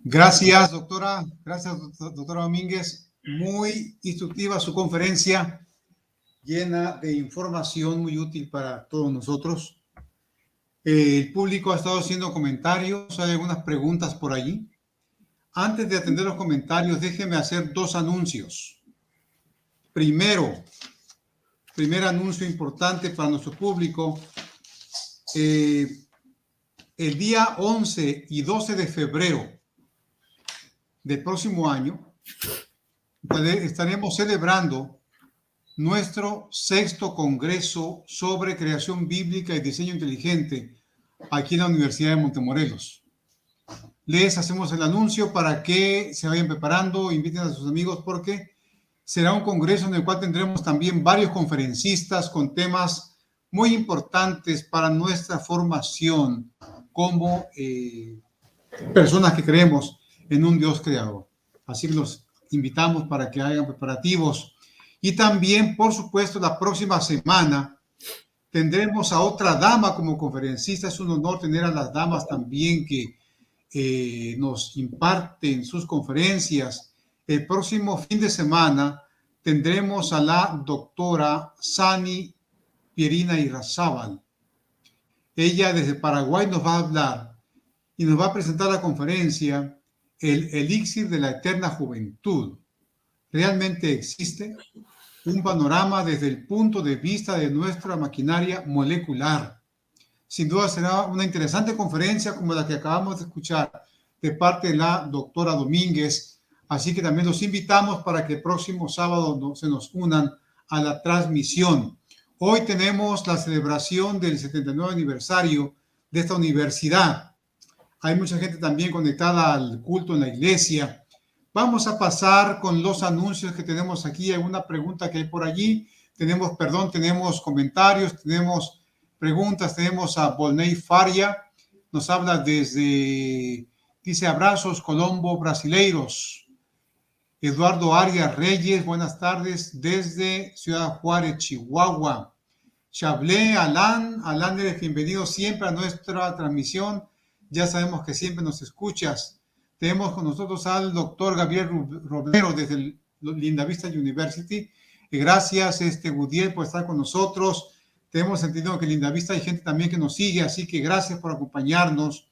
Gracias, doctora. Gracias, doctora Domínguez. Muy instructiva su conferencia, llena de información muy útil para todos nosotros. El público ha estado haciendo comentarios, hay algunas preguntas por allí. Antes de atender los comentarios, déjeme hacer dos anuncios. Primero, primer anuncio importante para nuestro público. El día 11 y 12 de febrero del próximo año estaremos celebrando nuestro 6º Congreso sobre Creación Bíblica y Diseño Inteligente aquí en la Universidad de Montemorelos. Les hacemos el anuncio para que se vayan preparando, inviten a sus amigos porque será un congreso en el cual tendremos también varios conferencistas con temas muy importantes para nuestra formación como personas que creemos en un Dios creador. Así que los invitamos para que hagan preparativos. Y también, por supuesto, la próxima semana tendremos a otra dama como conferencista. Es un honor tener a las damas también que nos imparten sus conferencias. El próximo fin de semana tendremos a la doctora Sani Pierina Irrazábal. Ella desde Paraguay nos va a hablar y nos va a presentar la conferencia El elixir de la eterna juventud. ¿Realmente existe? Un panorama desde el punto de vista de nuestra maquinaria molecular. Sin duda será una interesante conferencia como la que acabamos de escuchar de parte de la doctora Domínguez. Así que también los invitamos para que el próximo sábado se nos unan a la transmisión. Hoy tenemos la celebración del 79 aniversario de esta universidad. Hay mucha gente también conectada al culto en la iglesia. Vamos a pasar con los anuncios que tenemos aquí. ¿Alguna pregunta que hay por allí? Tenemos comentarios, tenemos preguntas. Tenemos a Volney Faria. Nos habla dice abrazos Colombo brasileiros. Eduardo Arias Reyes, buenas tardes desde Ciudad Juárez, Chihuahua. Chablé, Alan, eres bienvenido siempre a nuestra transmisión. Ya sabemos que siempre nos escuchas. Tenemos con nosotros al doctor Gabriel Romero desde el Lindavista University. Y gracias, Gudiel, por estar con nosotros. Tenemos entendido que en Lindavista hay gente también que nos sigue, así que gracias por acompañarnos.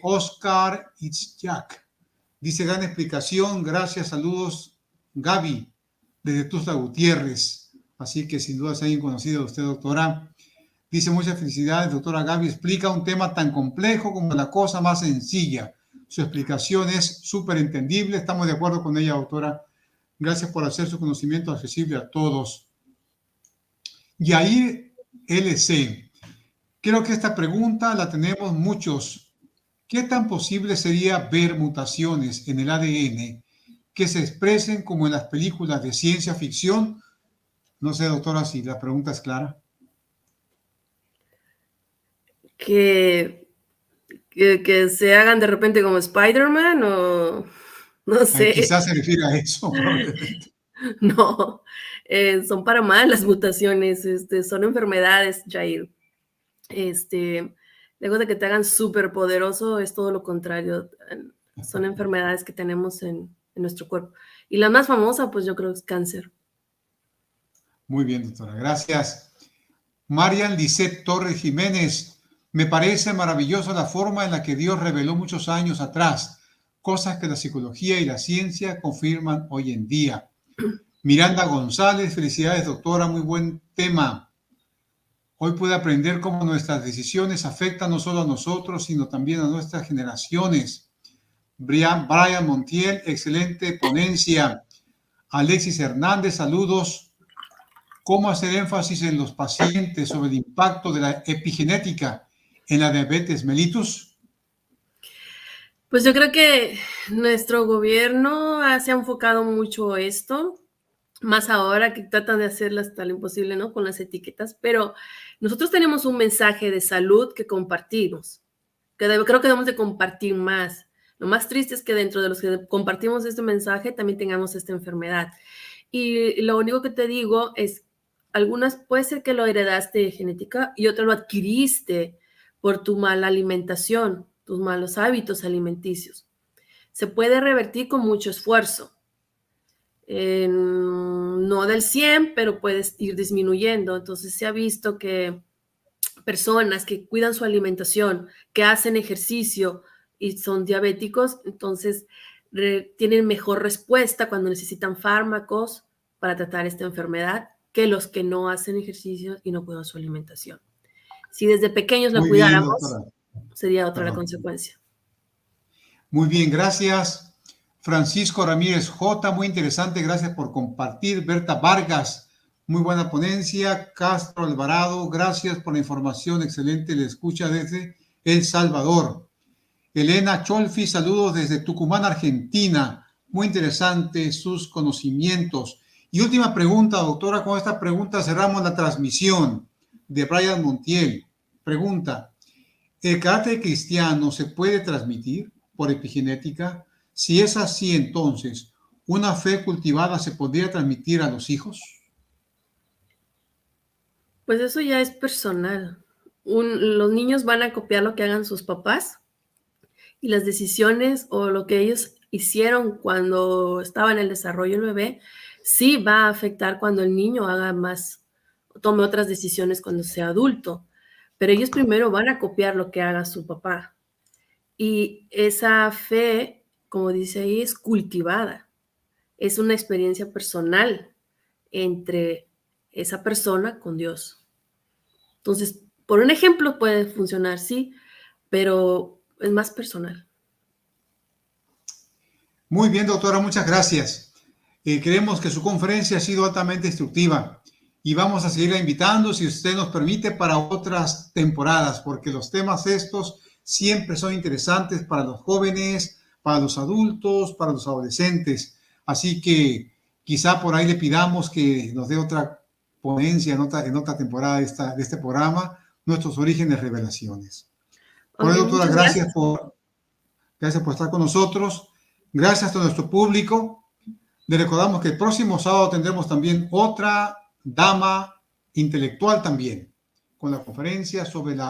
Oscar Itzjak dice, gran explicación, gracias, saludos, Gaby, desde Tuzla Gutiérrez. Así que sin duda se hayan conocido a usted, doctora. Dice, muchas felicidades, doctora Gaby. Explica un tema tan complejo como la cosa más sencilla. Su explicación es súper entendible. Estamos de acuerdo con ella, doctora. Gracias por hacer su conocimiento accesible a todos. Yair LC. Creo que esta pregunta la tenemos muchos. ¿Qué tan posible sería ver mutaciones en el ADN que se expresen como en las películas de ciencia ficción? No sé, doctora, si la pregunta es clara. Que se hagan de repente como Spider-Man o no sé. Quizás se refiere a eso, probablemente. No, son para mal las mutaciones, son enfermedades, Jair. Lejos de que te hagan súper poderoso, es todo lo contrario. Son enfermedades que tenemos en nuestro cuerpo. Y la más famosa, pues yo creo que es cáncer. Muy bien, doctora. Gracias. Marian Lisset Torres Jiménez. Me parece maravillosa la forma en la que Dios reveló muchos años atrás, cosas que la psicología y la ciencia confirman hoy en día. Miranda González, felicidades, doctora, muy buen tema. Hoy puede aprender cómo nuestras decisiones afectan no solo a nosotros, sino también a nuestras generaciones. Brian Montiel, excelente ponencia. Alexis Hernández, saludos. ¿Cómo hacer énfasis en los pacientes sobre el impacto de la epigenética en la diabetes mellitus? Pues yo creo que nuestro gobierno se ha enfocado mucho esto, más ahora que tratan de hacerlo hasta lo imposible, ¿no? Con las etiquetas, pero nosotros tenemos un mensaje de salud que compartimos, creo que debemos de compartir más. Lo más triste es que dentro de los que compartimos este mensaje también tengamos esta enfermedad. Y lo único que te digo es, algunas puede ser que lo heredaste de genética y otro lo adquiriste por tu mala alimentación, tus malos hábitos alimenticios. Se puede revertir con mucho esfuerzo. No del 100, pero puedes ir disminuyendo. Entonces se ha visto que personas que cuidan su alimentación, que hacen ejercicio y son diabéticos, entonces tienen mejor respuesta cuando necesitan fármacos para tratar esta enfermedad que los que no hacen ejercicio y no cuidan su alimentación. Si desde pequeños lo Muy bien, cuidáramos, doctora. sería otra la Perdón. consecuencia. Muy bien, gracias. Francisco Ramírez J, muy interesante, gracias por compartir. Berta Vargas, muy buena ponencia. Castro Alvarado, gracias por la información, excelente, le escucha desde El Salvador. Elena Cholfi, saludos desde Tucumán, Argentina. Muy interesante sus conocimientos. Y última pregunta, doctora, con esta pregunta cerramos la transmisión de Brian Montiel. Pregunta, ¿el carácter cristiano se puede transmitir por epigenética? Si es así, entonces, ¿una fe cultivada se podría transmitir a los hijos? Pues eso ya es personal. Los niños van a copiar lo que hagan sus papás y las decisiones o lo que ellos hicieron cuando estaba en el desarrollo del bebé, sí va a afectar cuando el niño haga más, tome otras decisiones cuando sea adulto. Pero ellos primero van a copiar lo que haga su papá. Y esa fe, como dice ahí, es cultivada. Es una experiencia personal entre esa persona con Dios. Entonces, por un ejemplo puede funcionar, sí, pero es más personal. Muy bien, doctora, muchas gracias. Creemos que su conferencia ha sido altamente instructiva y vamos a seguirla invitando, si usted nos permite, para otras temporadas, porque los temas estos siempre son interesantes para los jóvenes, para los adultos, para los adolescentes. Así que quizá por ahí le pidamos que nos dé otra ponencia en otra temporada de este programa, Nuestros Orígenes Revelaciones. Bueno, doctora, gracias por estar con nosotros. Gracias a nuestro público. Le recordamos que el próximo sábado tendremos también otra dama intelectual también, con la conferencia sobre el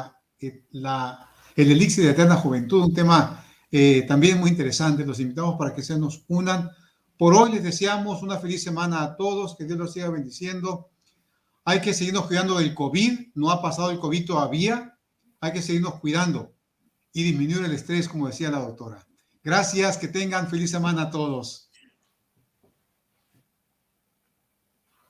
elixir de eterna juventud, un tema también muy interesante. Los invitamos para que se nos unan. Por hoy les deseamos una feliz semana a todos, que Dios los siga bendiciendo. Hay que seguirnos cuidando del COVID, no ha pasado el COVID todavía, hay que seguirnos cuidando y disminuir el estrés, como decía la doctora. Gracias, que tengan feliz semana a todos.